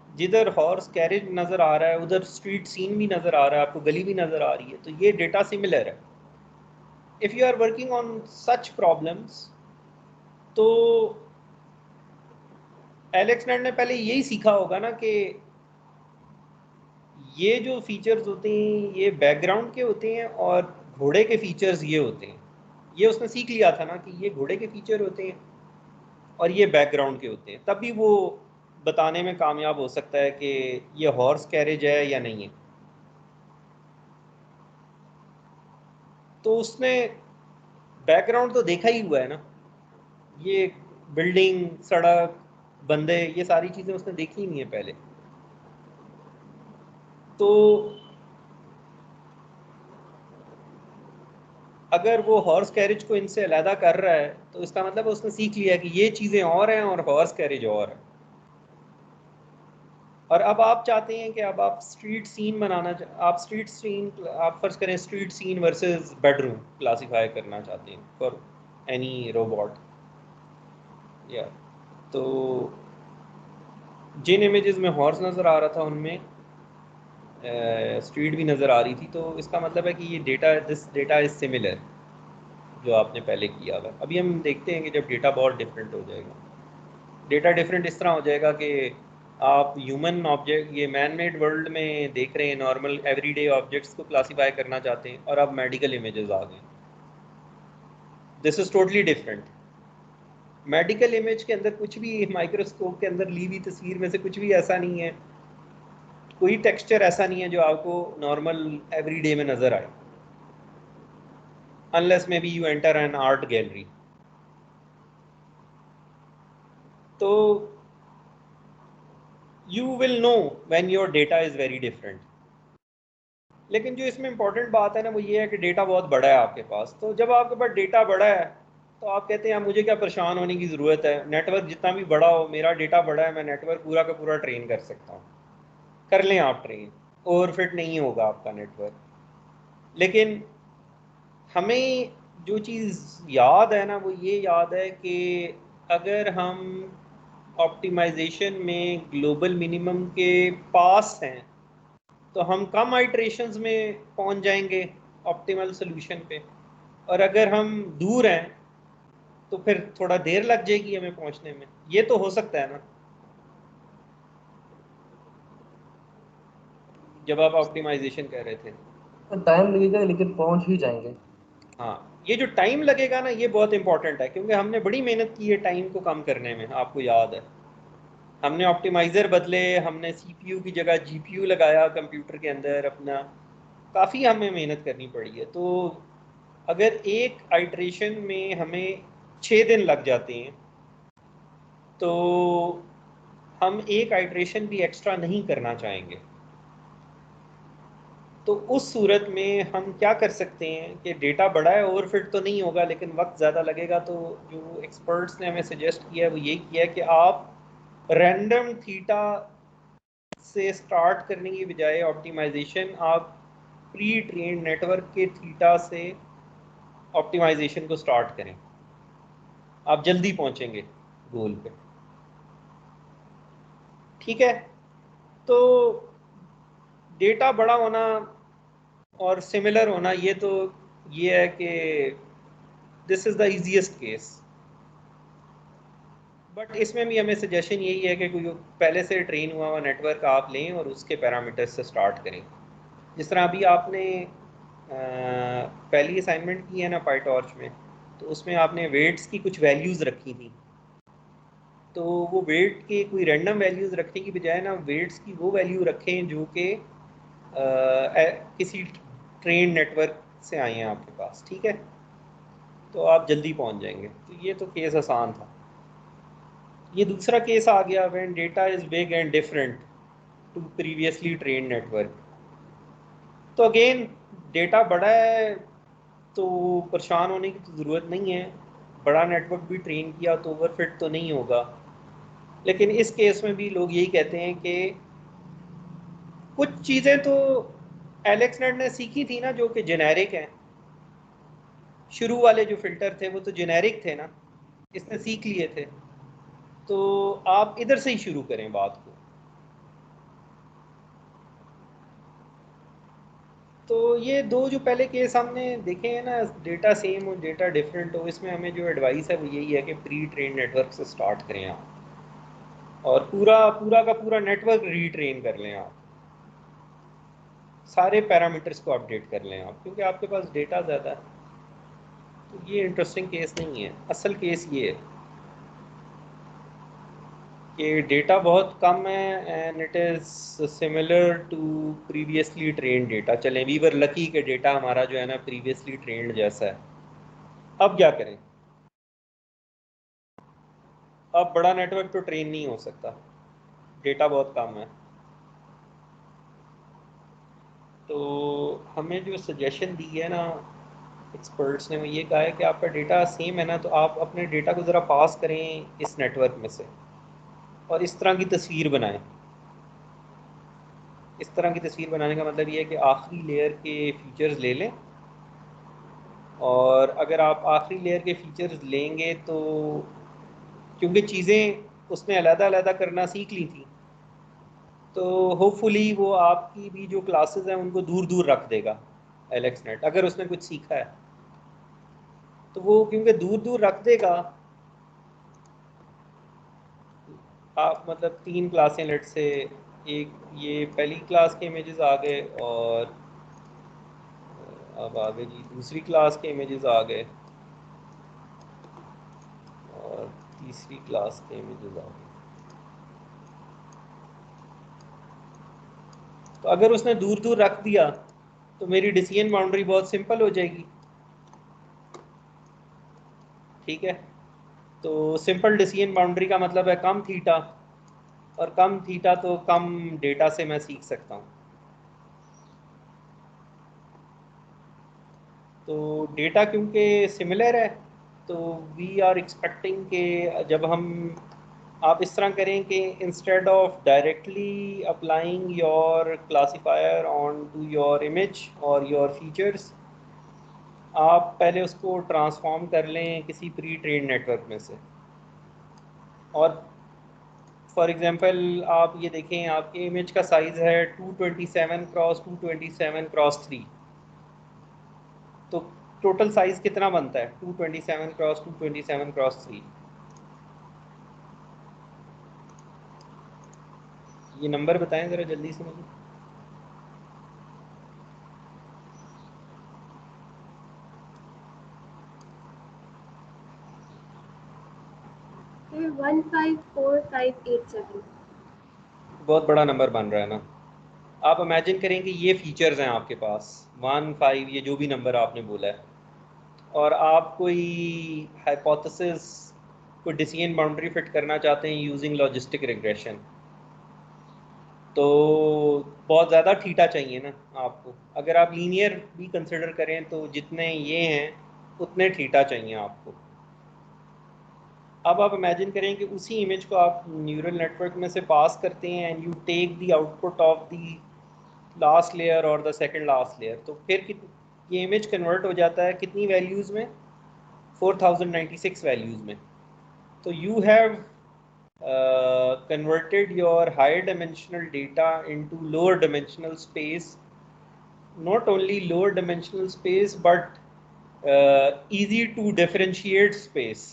जिधर हॉर्स कैरेज नज़र आ रहा है उधर स्ट्रीट सीन भी नज़र आ रहा है, आपको गली भी नज़र आ रही है, तो ये डेटा सिमिलर है। If you are working on such problems, तो एलेक्सनेट ने पहले यही सीखा होगा ना कि ये जो फीचर्स होते हैं ये बैकग्राउंड के होते हैं और घोड़े के फीचर्स ये होते हैं। ये उसने सीख लिया था ना कि ये घोड़े के फीचर होते हैं और ये बैकग्राउंड के होते हैं, तभी वो बताने में कामयाब हो सकता है कि ये हॉर्स कैरेज है या नहीं है। तो उसने बैकग्राउंड तो देखा ही हुआ है ना, ये बिल्डिंग, सड़क, बंदे, ये सारी चीज़ें उसने देखी ही नहीं है पहले। तो अगर वो हॉर्स कैरेज को इनसे अलहदा कर रहा है तो इसका मतलब उसने सीख लिया कि ये चीज़ें और हैं और हॉर्स कैरेज और है। और अब आप चाहते हैं कि अब आप स्ट्रीट सीन आप फर्ज करें street scene versus bedroom classify करना चाहते हैं फॉर एनी रोबोट। या तो जिन इमेजेस में हॉर्स नज़र आ रहा था उनमें स्ट्रीट भी नज़र आ रही थी, तो इसका मतलब है कि ये दिस डेटा इज़ सिमिलर जो आपने पहले किया हुआ। अभी हम देखते हैं कि जब डेटा बहुत डिफरेंट हो जाएगा। डेटा डिफरेंट इस तरह हो जाएगा कि आप ह्यूमन ऑब्जेक्ट, ये मैन मेड वर्ल्ड में देख रहे हैं, नॉर्मल एवरीडे ऑब्जेक्ट्स को क्लासीफाई करना चाहते हैं, और अब मेडिकल इमेजेस आ गए। This is totally different. Medical image के अंदर कुछ भी, माइक्रोस्कोप के अंदर ली हुई तस्वीर में से कुछ भी ऐसा नहीं है, कोई टेक्सचर ऐसा नहीं है जो आपको नॉर्मल एवरीडे में नज़र आए, unless may be you enter an art gallery. तो you will know when your data is very different। लेकिन जो इसमें इंपॉर्टेंट बात है ना वो ये है कि डेटा बहुत बड़ा है आपके पास। तो जब आपके पास डेटा बड़ा है तो आप कहते हैं मुझे क्या परेशान होने की ज़रूरत है, नेटवर्क जितना भी बड़ा हो, मेरा डेटा बड़ा है, मैं नेटवर्क पूरा का पूरा ट्रेन कर सकता हूँ। कर लें आप ट्रेन, ओवरफिट नहीं होगा आपका नेटवर्क। लेकिन हमें जो चीज़ याद है ना वो ये याद है कि अगर हम ऑप्टिमाइजेशन में ग्लोबल मिनिमम के पास हैं तो हम कम आइट्रेशंस में पहुंच जाएंगे ऑप्टिमल सोल्यूशन पे, और अगर हम दूर हैं तो फिर थोड़ा देर लग जाएगी हमें पहुंचने में। ये तो हो सकता है ना, जब आप ऑप्टिमाइजेशन कह रहे थे। टाइम लगेगा लेकिन पहुंच ही जाएंगे। हाँ, ये जो टाइम लगेगा ना ये बहुत इंपॉर्टेंट है, क्योंकि हमने बड़ी मेहनत की है टाइम को कम करने में। आपको याद है हमने ऑप्टिमाइज़र बदले, हमने सीपीयू की जगह जीपीयू लगाया कंप्यूटर के अंदर अपना, काफ़ी हमें मेहनत करनी पड़ी है। तो अगर एक आइट्रेशन में हमें 6 दिन लग जाते हैं तो हम एक आइट्रेशन भी एक्स्ट्रा नहीं करना चाहेंगे। तो उस सूरत में हम क्या कर सकते हैं कि डेटा बड़ा है, ओवरफिट तो नहीं होगा लेकिन वक्त ज़्यादा लगेगा। तो जो एक्सपर्ट्स ने हमें सजेस्ट किया है वो यही किया है कि आप रैंडम थीटा से स्टार्ट करने की बजाय ऑप्टिमाइजेशन आप प्री ट्रेन्ड नेटवर्क के थीटा से ऑप्टिमाइजेशन को स्टार्ट करें, आप जल्दी पहुंचेंगे गोल पे। ठीक है, तो डेटा बड़ा होना और सिमिलर होना ये है कि this is the easiest case. But इसमें भी हमें सजेशन यही है कि कोई पहले से ट्रेन हुआ हुआ नेटवर्क आप लें और उसके पैरामीटर्स से स्टार्ट करें। जिस तरह अभी आपने पहली असाइनमेंट की है ना पाईटॉर्च में, तो उसमें आपने वेट्स की कुछ वैल्यूज़ रखी थी। तो वो वेट के कोई रैंडम वैल्यूज़ रखने की बजाय ना वेट्स की वो वैल्यू रखें जो कि किसी ट्रेन नेटवर्क से आए हैं आपके पास। ठीक है, तो आप जल्दी पहुंच जाएंगे। तो ये तो केस आसान था। ये दूसरा केस आ गया when data is big and different to previously train network. तो अगेन डेटा बड़ा है तो परेशान होने की तो ज़रूरत नहीं है, बड़ा नेटवर्क भी ट्रेन किया तो ओवरफिट तो नहीं होगा। लेकिन इस केस में भी लोग यही कहते हैं कि कुछ चीज़ें तो एलेक्सनेट ने सीखी थी ना जो कि जेनेरिक हैं। शुरू वाले जो फ़िल्टर थे वो तो जेनेरिक थे ना, इसने सीख लिए थे। तो आप इधर से ही शुरू करें बात को। तो ये दो जो पहले केस हमने देखे हैं ना, डेटा सेम और डेटा डिफरेंट हो, इसमें हमें जो एडवाइस है वो यही है कि प्री ट्रेन नेटवर्क से स्टार्ट करें आप, और पूरा पूरा का पूरा नेटवर्क रीट्रेन कर लें आप, सारे पैरामीटर्स को अपडेट कर लें आप, क्योंकि आपके पास डेटा ज़्यादा है। तो ये इंटरेस्टिंग केस नहीं है। असल केस ये है कि डेटा बहुत कम है and it is similar to previously train data. चलें, वी वर लकी कि डेटा हमारा जो है ना प्रीवियसली ट्रेंड जैसा है। अब क्या करें? अब बड़ा नेटवर्क तो ट्रेन नहीं हो सकता, डेटा बहुत कम है। तो हमें जो सजेशन दी है ना एक्सपर्ट्स ने, वो ये कहा है कि आपका डेटा सेम है ना, तो आप अपने डेटा को ज़रा पास करें इस नेटवर्क में से और इस तरह की तस्वीर बनाएं। इस तरह की तस्वीर बनाने का मतलब ये है कि आखिरी लेयर के फीचर्स ले लें, और अगर आप आखिरी लेयर के फीचर्स लेंगे तो क्योंकि चीज़ें उसने अलग-अलग करना सीख ली थी, तो होपफुली वो आपकी भी जो क्लासेस हैं उनको दूर दूर रख देगा एलेक्सनेट, अगर उसने कुछ सीखा है तो वो, क्योंकि दूर दूर रख देगा। आप मतलब 3 क्लासें लेट से, एक ये पहली क्लास के इमेजेस आ गए, और अब आगे जी दूसरी क्लास के इमेजेस आ गए, और तीसरी क्लास के इमेजेस आ गए। तो अगर उसने दूर दूर रख दिया तो मेरी डिसीजन बाउंड्री बहुत सिंपल हो जाएगी। ठीक है, तो सिंपल डिसीजन बाउंड्री का मतलब है कम थीटा, और कम थीटा तो कम डेटा से मैं सीख सकता हूँ। तो डेटा क्योंकि सिमिलर है तो वी आर एक्सपेक्टिंग के जब हम आप इस तरह करें कि instead of directly applying your classifier on to your image और योर फीचर्स, आप पहले उसको ट्रांसफॉर्म कर लें किसी प्री ट्रेन नेटवर्क में से। और फॉर एग्जांपल आप ये देखें, आपके इमेज का साइज़ है 227 क्रॉस 227 क्रॉस 3, तो टोटल साइज़ कितना बनता है 227 क्रॉस 227 क्रॉस 3? ये नंबर बताएं ज़रा जल्दी से मुझे। फिर 154587। बहुत बड़ा नंबर बन रहा है ना। आप इमेजिन करें कि ये फीचर्स हैं आपके पास 15, ये जो भी नंबर आपने बोला है, और आप कोई हाइपोथेसिस, कोई डिसीजन बाउंड्री फिट करना चाहते हैं यूजिंग लॉजिस्टिक रिग्रेशन, तो बहुत ज़्यादा थीटा चाहिए ना आपको। अगर आप लीनियर भी कंसिडर करें तो जितने ये हैं उतने थीटा चाहिए आपको। अब आप इमेजिन करें कि उसी इमेज को आप न्यूरल नेटवर्क में से पास करते हैं and you take the output of the last layer और द सेकंड लास्ट लेयर, तो फिर ये इमेज कन्वर्ट हो जाता है कितनी वैल्यूज़ में? 4096 वैल्यूज़ में। तो you have converted your higher dimensional data into lower dimensional space, not only lower dimensional space but easy to differentiate space।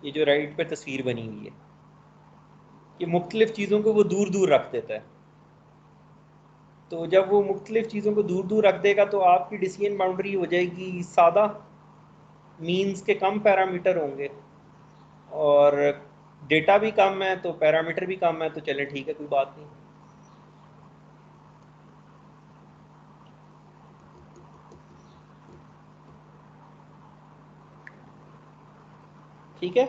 ये जो राइट पे तस्वीर बनी हुई है, ये मुख्तलिफ चीज़ों को वो दूर दूर रख देता है। तो जब वो मुख्तलिफ चीज़ों को दूर दूर रख देगा तो आपकी डिसीजन बाउंड्री हो जाएगी सादा, मीन्स के कम पैरामीटर होंगे, और डेटा भी कम है तो पैरामीटर भी कम है, तो चले ठीक है, कोई बात नहीं। ठीक है,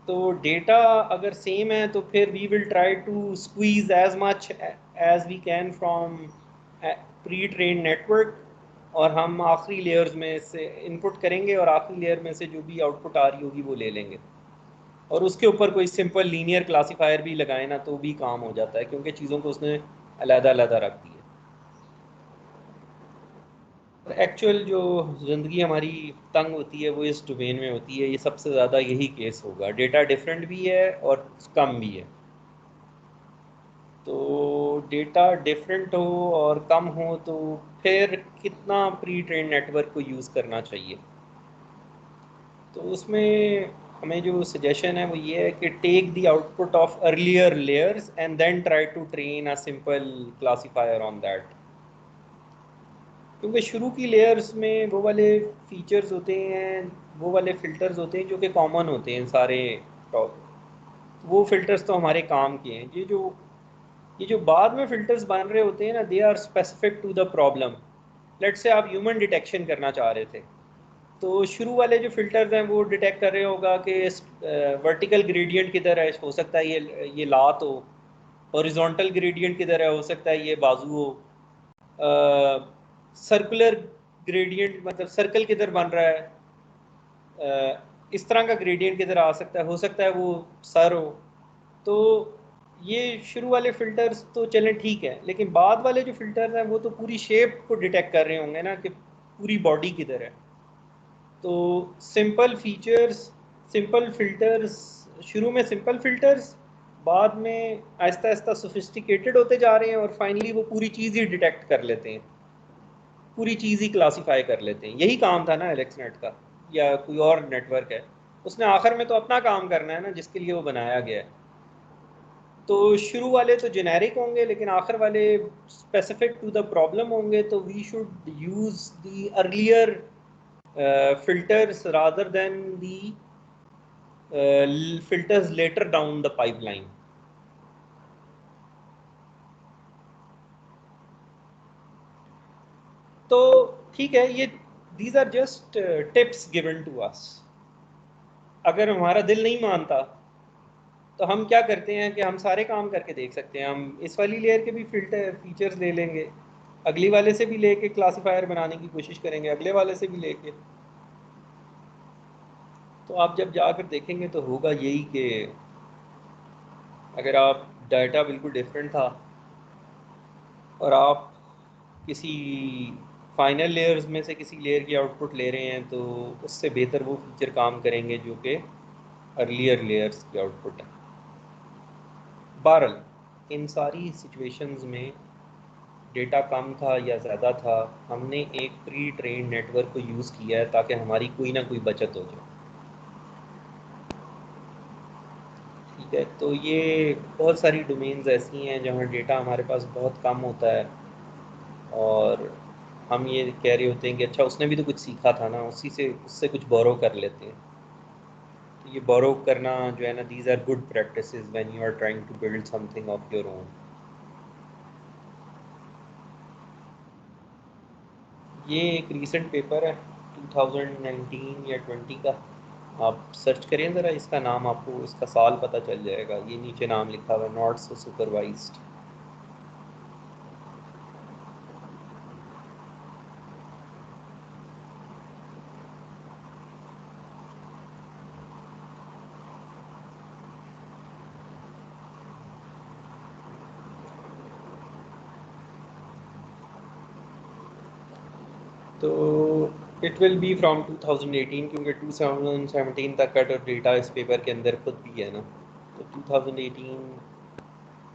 तो डेटा अगर सेम है तो फिर we will try to squeeze as much as we can from pre train network, और हम आखिरी लेयर्स में से इनपुट करेंगे और आखिरी लेयर में से जो भी आउटपुट आ रही होगी वो ले लेंगे, और उसके ऊपर कोई सिंपल लीनियर क्लासीफायर भी लगाए ना तो भी काम हो जाता है, क्योंकि चीज़ों को उसने अलग अलग रख दिया। एक्चुअल जो ज़िंदगी हमारी तंग होती है वो इस डोमेन में होती है, ये सबसे ज़्यादा यही केस होगा। डेटा डिफरेंट भी है और कम भी है, तो डेटा डिफरेंट हो और कम हो तो फिर कितना प्री ट्रेन नेटवर्क को यूज़ करना चाहिए। तो उसमें हमें जो सजेशन है वो ये है कि take the output of earlier layers and then try to train a simple classifier on that, क्योंकि शुरू की लेयर्स में वो वाले फीचर्स होते हैं, वो वाले फ़िल्टर्स होते हैं जो कि कॉमन होते हैं सारे टॉप, वो फ़िल्टर्स तो हमारे काम के हैं। ये जो बाद में फ़िल्टर्स बन रहे होते हैं ना, they are specific to the problem. Let's say आप ह्यूमन डिटेक्शन करना चाह रहे थे, तो शुरू वाले जो फ़िल्टर्स हैं वो डिटेक्ट कर रहे होगा कि वर्टिकल ग्रेडियंट किधर है, हो सकता है ये लात हो, हॉरिजॉन्टल ग्रेडियंट किधर है, हो सकता है ये बाजू हो, सर्कुलर ग्रेडियंट मतलब सर्कल किधर बन रहा है, इस तरह का ग्रेडियंट किधर आ सकता है, हो सकता है वो सर हो। तो ये शुरू वाले फ़िल्टर्स तो चलें ठीक है, लेकिन बाद वाले जो फ़िल्टर्स हैं वो तो पूरी शेप को डिटेक्ट कर रहे होंगे ना कि पूरी बॉडी किधर है। तो सिंपल फीचर्स, सिंपल फ़िल्टर्स, शुरू में सिंपल फ़िल्टर्स, बाद में आहिस्ता आहिस्ता सोफिस्टिकेटेड होते जा रहे हैं और फाइनली वो पूरी चीज़ ही डिटेक्ट कर लेते हैं, पूरी चीज़ ही क्लासीफाई कर लेते हैं। यही काम था ना एलेक्स नेट का, या कोई और नेटवर्क है, उसने आखिर में तो अपना काम करना है ना जिसके लिए वो बनाया गया है। तो शुरू वाले तो जेनेरिक होंगे लेकिन आखिर वाले स्पेसिफिक टू द प्रॉब्लम होंगे, तो we should use the earlier filters rather than the filters later down the pipeline। तो ठीक है, ये these are just tips given to us। अगर हमारा दिल नहीं मानता तो हम क्या करते हैं कि हम सारे काम करके देख सकते हैं, हम इस वाली लेयर के भी फिल्टर फीचर्स ले लेंगे, अगली वाले से भी लेके क्लासीफायर बनाने की कोशिश करेंगे, अगले वाले से भी लेके, तो आप जब जाकर देखेंगे तो होगा यही कि अगर आप डाटा बिल्कुल डिफरेंट था और आप किसी फाइनल लेयर्स में से किसी लेयर की आउटपुट ले रहे हैं तो उससे बेहतर वो फीचर काम करेंगे जो कि अर्लियर लेयर्स की आउटपुट है। बहरहाल इन सारी सिचुएशंस में डेटा कम था या ज़्यादा था, हमने एक प्री ट्रेन नेटवर्क को यूज़ किया है ताकि हमारी कोई ना कोई बचत हो जाए। ठीक है, तो ये बहुत सारी डोमेन्स ऐसी हैं जहाँ डेटा हमारे पास बहुत कम होता है और हम ये कह रहे होते हैं कि अच्छा उसने भी तो कुछ सीखा था ना, उसी से उससे कुछ बोरो कर लेते हैं। तो ये बोरो करना जो है ना, these are good practices when you are trying to build something of your own. ये एक रीसेंट पेपर है 2019 या 20 का, आप सर्च करें ज़रा इसका नाम, आपको इसका साल पता चल जाएगा। ये नीचे नाम लिखा हुआ है, नॉट सो सुपरवाइज्ड। तो इट विल बी फ्रॉम 2018 क्योंकि 2017 तक का तो डेटा इस पेपर के अंदर खुद भी है ना, तो 2018।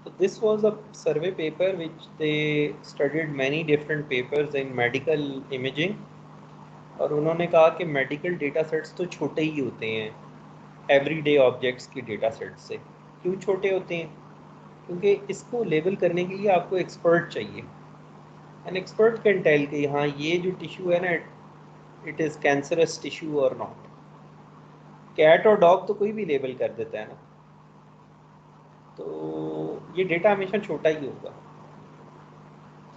So this was a survey paper which they studied many different papers in medical imaging, और उन्होंने कहा कि मेडिकल डेटा सेट्स तो छोटे ही होते हैं एवरीडे ऑब्जेक्ट्स के डेटा सेट से। क्यों छोटे होते हैं? क्योंकि इसको लेबल करने के लिए आपको एक्सपर्ट चाहिए। एन एक्सपर्ट कैन टेल कि हाँ ये जो टिश्यू है ना, इट इज़ कैंसरस टिश्यू और नॉट। कैट और डॉग तो कोई भी लेबल कर देता है ना, तो ये डेटा हमेशा छोटा ही होगा।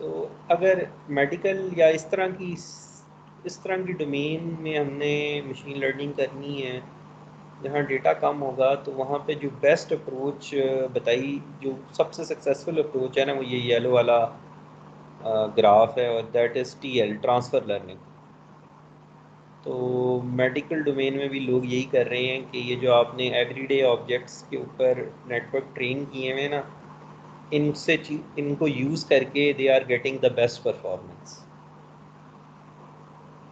तो अगर मेडिकल या इस तरह की डोमेन में हमने मशीन लर्निंग करनी है जहाँ डेटा कम होगा, तो वहाँ पे जो बेस्ट अप्रोच बताई, जो सबसे सक्सेसफुल अप्रोच है ना, वो ये येलो वाला ग्राफ है, और that is TL, transfer learning. तो मेडिकल डोमेन में भी लोग यही कर रहे हैं कि ये जो आपने एवरीडे ऑब्जेक्ट्स के ऊपर नेटवर्क ट्रेन किए हुए ना, इनको यूज़ करके they are getting the best performance.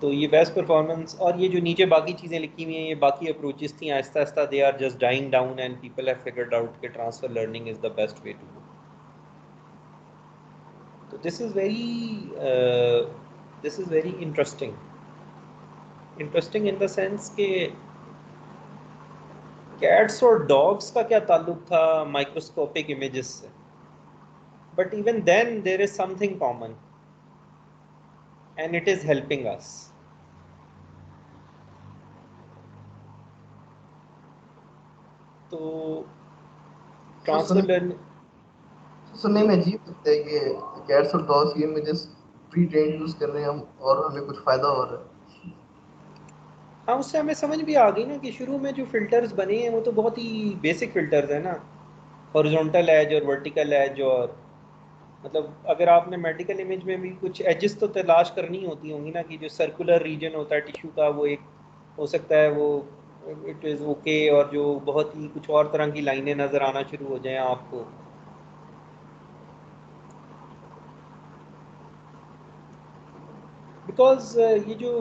तो ये बेस्ट परफॉर्मेंस और ये जो नीचे बाकी चीज़ें लिखी हुई हैं, ये बाकी अप्रोचेस थी, आहिस्ता आहिस्ता they are just dying down and people have figured out कि transfer learning is the best way to go. तो this is very interesting in the sense कि कैट्स और डॉग्स का क्या ताल्लुक था माइक्रोस्कोपिक इमेजेस से, but even then there is something common and it is helping us. तो transfer learning सुनने में अजीब लगता है कि कैट्स और डॉग्स ये मुझे प्री ट्रेन यूज कर रहे हैं हम और हमें कुछ फायदा हो रहा है। हाँ, उससे हमें समझ भी आ गई ना कि शुरू में जो फिल्टर्स बने हैं वो तो बहुत ही बेसिक फिल्टर्स है ना, हॉरिजॉन्टल एज और वर्टिकल एज, और मतलब अगर आपने मेडिकल इमेज में भी कुछ एजेस तो तलाश करनी होती होंगी ना, कि जो सर्कुलर रीजन होता है टिश्यू का वो एक हो सकता है वो इट इज़ ओके, और जो बहुत ही कुछ और तरह की लाइनें नज़र आना शुरू हो जाएं आपको। बिकॉज ये जो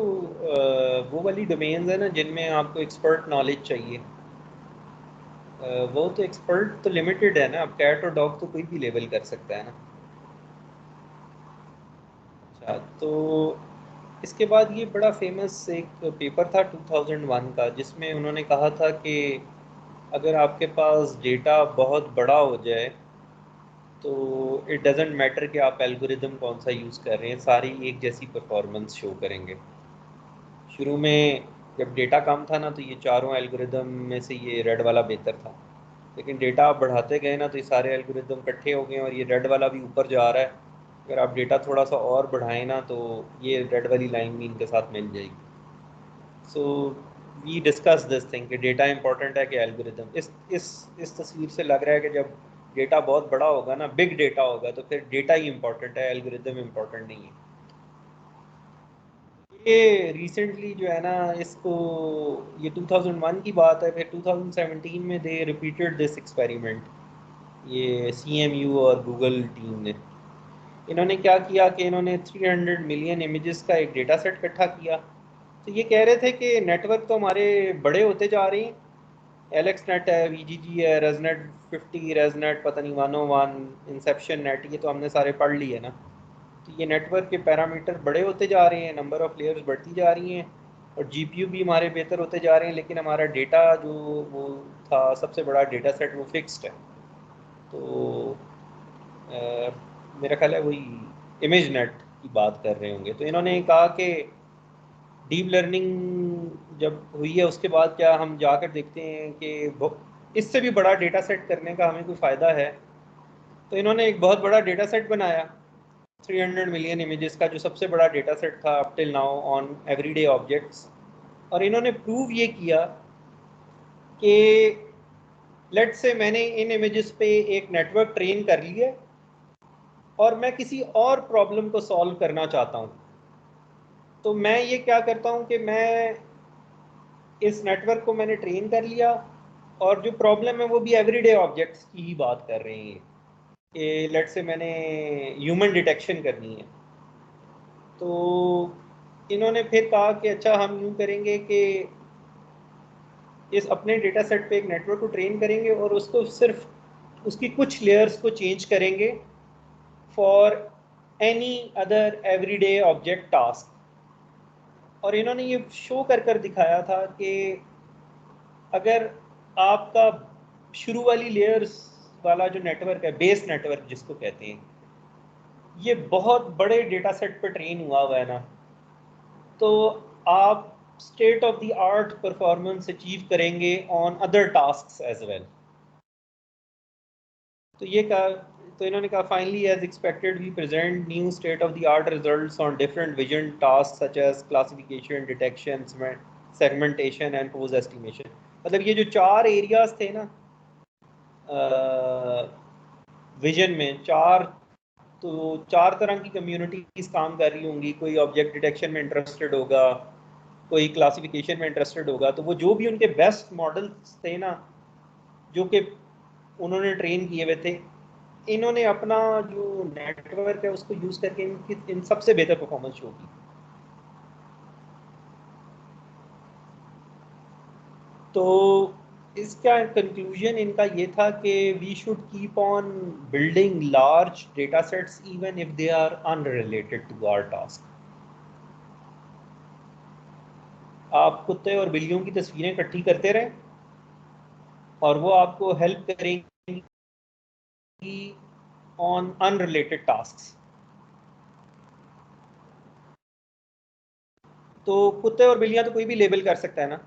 वो वाली डोमेन्स है ना जिनमें आपको एक्सपर्ट नॉलेज चाहिए, वो तो एक्सपर्ट तो लिमिटेड है ना, अब कैट और डॉग तो कोई भी लेबल कर सकता है ना। अच्छा, तो इसके बाद ये बड़ा फेमस एक पेपर था 2001 का, जिसमें उन्होंने कहा था कि अगर आपके पास डेटा बहुत बड़ा हो जाए तो इट डजेंट मैटर कि आप एल्गोरिदम कौन सा यूज़ कर रहे हैं, सारी एक जैसी परफॉर्मेंस शो करेंगे। शुरू में जब डेटा कम था ना, तो ये चारों एल्गोरिदम में से ये रेड वाला बेहतर था, लेकिन डेटा आप बढ़ाते गए ना तो ये सारे एल्गोरिदम इकट्ठे हो गए और ये रेड वाला भी ऊपर जा रहा है। अगर आप डेटा थोड़ा सा और बढ़ाएं ना तो ये रेड वाली लाइन भी इनके साथ मिल जाएगी। So we discuss this thing कि डेटा इंपॉर्टेंट है कि एल्गोरिदम। इस तस्वीर से लग रहा है कि जब डेटा बहुत बड़ा होगा ना, बिग डेटा होगा, तो फिर डेटा ही इंपॉर्टेंट है, एल्गोरिदम इंपॉर्टेंट नहीं है। ये रिसेंटली जो है ना, इसको ये 2001 की बात है, फिर 2017 में दे रिपीटेड दिस एक्सपेरिमेंट, ये CMU और गूगल टीम ने। इन्होंने क्या किया कि इन्होंने 300 मिलियन इमेजेस का एक डेटा सेट इकट्ठा किया। तो ये कह रहे थे कि नेटवर्क तो हमारे बड़े होते जा रहे हैं, एलेक्स नेट है, VGG है, रेजनेट 50, रेजनेट पता नहीं 101, इंसेप्शन नेट, ये तो हमने सारे पढ़ लिए ना। तो ये नेटवर्क के पैरामीटर बड़े होते जा रहे हैं, नंबर ऑफ़ लेयर्स बढ़ती जा रही हैं और GPU भी हमारे बेहतर होते जा रहे हैं, लेकिन हमारा डेटा जो वो था सबसे बड़ा डेटा सेट वो फिक्स्ड है। तो मेरा ख्याल है वही इमेज नेट की बात कर रहे होंगे। तो इन्होंने कहा कि डीप लर्निंग जब हुई है उसके बाद क्या हम जाकर देखते हैं कि इससे भी बड़ा डेटा सेट करने का हमें कोई फ़ायदा है। तो इन्होंने एक बहुत बड़ा डेटा सेट बनाया 300 मिलियन इमेजेस का, जो सबसे बड़ा डेटा सेट था up till now on everyday objects. और इन्होंने प्रूव ये किया कि लेट्स से मैंने इन इमेजेस पे एक नेटवर्क ट्रेन कर लिया और मैं किसी और प्रॉब्लम को सॉल्व करना चाहता हूँ, तो मैं ये क्या करता हूँ कि मैं इस नेटवर्क को मैंने ट्रेन कर लिया और जो प्रॉब्लम है वो भी एवरीडे ऑब्जेक्ट्स की ही बात कर रहे हैं कि लेट्स से मैंने ह्यूमन डिटेक्शन करनी है। तो इन्होंने फिर कहा कि अच्छा हम यूँ करेंगे कि इस अपने डेटा सेट पे एक नेटवर्क को ट्रेन करेंगे और उसको सिर्फ उसकी कुछ लेयर्स को चेंज करेंगे for any other everyday object task. और इन्होंने ये शो कर दिखाया था कि अगर आपका शुरू वाली लेयर्स वाला जो नेटवर्क है, बेस नेटवर्क जिसको कहते हैं, ये बहुत बड़े डेटा सेट पर ट्रेन हुआ है ना, तो आप state of the art performance achieve करेंगे on other tasks as well. तो ये कहा, तो इन्होंने कहा finally as expected we present new state of the art results on different vision task such as classification, detection, segmentation and pose estimation. मतलब ये जो 4 एरियाज थे ना विजन में, 4 तरह की कम्युनिटीज काम कर रही होंगी। कोई ऑब्जेक्ट डिटेक्शन में इंटरेस्टेड होगा, कोई क्लासिफिकेशन में इंटरेस्टेड होगा। तो वो जो भी उनके बेस्ट मॉडल्स थे ना जो कि उन्होंने ट्रेन किए हुए थे, इन्होंने अपना जो नेटवर्क है उसको यूज़ करके इन सबसे बेहतर परफॉर्मेंस शो की। तो इसका कंक्लूजन इनका ये था कि we should keep on building large data sets even if they are unrelated to our task. आप कुत्ते और बिल्लियों की तस्वीरें इकट्ठी करते रहें और वो आपको हेल्प करेंगी ऑन अनरिलेटेड टास्क्स। तो कुत्ते और बिल्लियां तो कोई भी लेबल कर सकता है ना,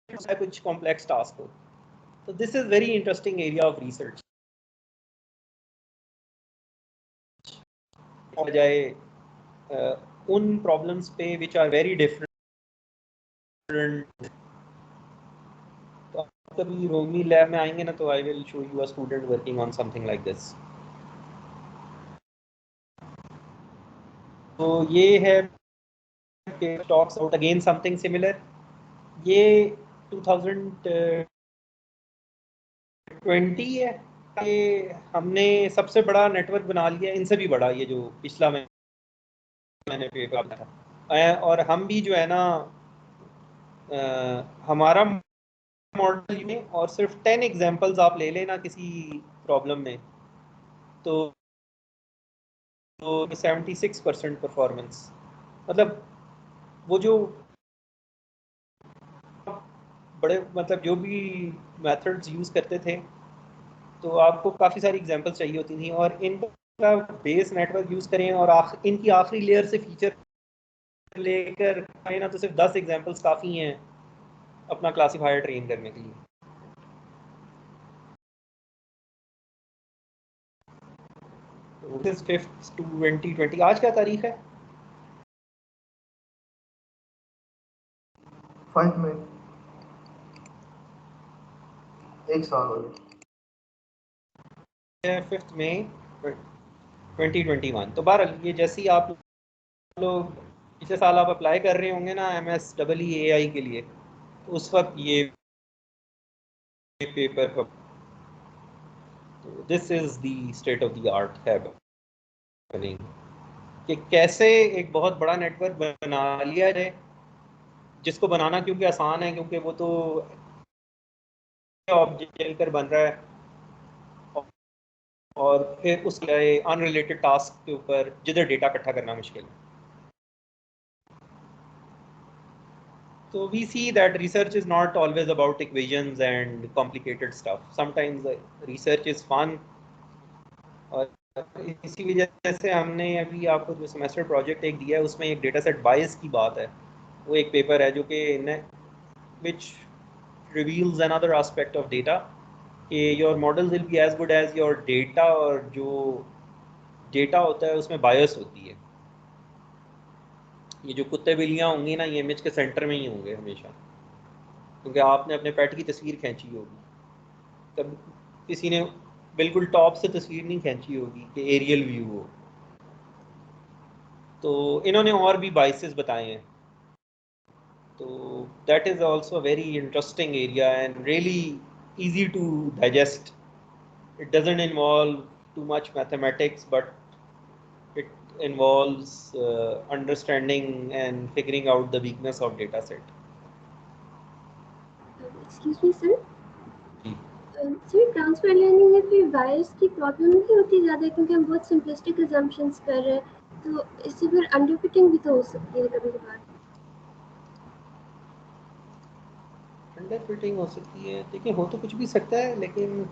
कुछ कॉम्प्लेक्स टास्क हो। तो this is very interesting area of research. हो जाए उन प्रॉब्लम्स पे विच आर वेरी डिफरेंट। तो कभी रोमी लैब में आएंगे ना तो I will show you a student working on something like this. तो ये है talks out again something similar. ये 2020 है कि हमने सबसे बड़ा नेटवर्क बना लिया, इनसे भी बड़ा, ये जो पिछला मैंने पेपर था। और हम भी जो है ना हमारा मॉडल में और सिर्फ 10 एग्जांपल्स आप ले लेना किसी प्रॉब्लम में, तो 76% परफॉर्मेंस। मतलब वो जो बड़े मतलब जो भी मेथड्स यूज़ करते थे तो आपको काफ़ी सारी एग्जांपल्स चाहिए होती थी, और इनका बेस नेटवर्क यूज़ करें और इनकी आखिरी लेयर से फीचर लेकर आए ना तो सिर्फ 10 एग्जांपल्स काफ़ी हैं अपना क्लासीफायर ट्रेन करने के लिए। This 5th to 2020। आज क्या तारीख है? 5 में 1 साल हो गया। 5th मई 2021। तो बहरहाल ये जैसे ही आप लोग पिछले साल आप अप्लाई कर रहे होंगे ना MSEEAI के लिए, तो उस वक्त ये पेपर पर, तो this is the state of the art है कि कैसे एक बहुत बड़ा नेटवर्क बना लिया जाए जिसको बनाना क्योंकि आसान है, क्योंकि वो तो ऑब्जेक्ट चलकर बन रहा है, और फिर उसके अनरिलेटेड टास्क के ऊपर जिधर डेटा इकट्ठा करना मुश्किल है. So we see that research is not always about equations and complicated stuff. Sometimes research is fun. और इसी वजह से हमने अभी आपको जो सेमेस्टर प्रोजेक्ट एक दिया है उसमें एक डेटा सेट बायस की बात है. वो एक पेपर है जो कि which reveals another aspect of data कि your models will be as good as your data, और जो डेटा होता है उसमें बायस होती है. ये जो कुत्ते बिल्लियाँ होंगी ना, ये इमेज के सेंटर में ही होंगे हमेशा, क्योंकि आपने अपने पेट की तस्वीर खींची होगी, तब किसी ने बिल्कुल टॉप से तस्वीर नहीं खींची होगी कि एरियल व्यू हो. तो इन्होंने और भी बाइसेस बताए हैं. तो that is also very interesting area and really easy to digest. It doesn't involve too much mathematics, but it involves understanding and figuring out the weakness of data set. Excuse me sir, sir transfer learning में फिर बायस की problem नहीं होती ज़्यादा, क्योंकि हम बहुत simplistic assumptions कर रहे हैं, तो इससे फिर अंडरफिटिंग भी तो हो सकती है कभी कभार. अंडर फिटिंग हो सकती है, देखिए हो तो कुछ भी सकता है, लेकिन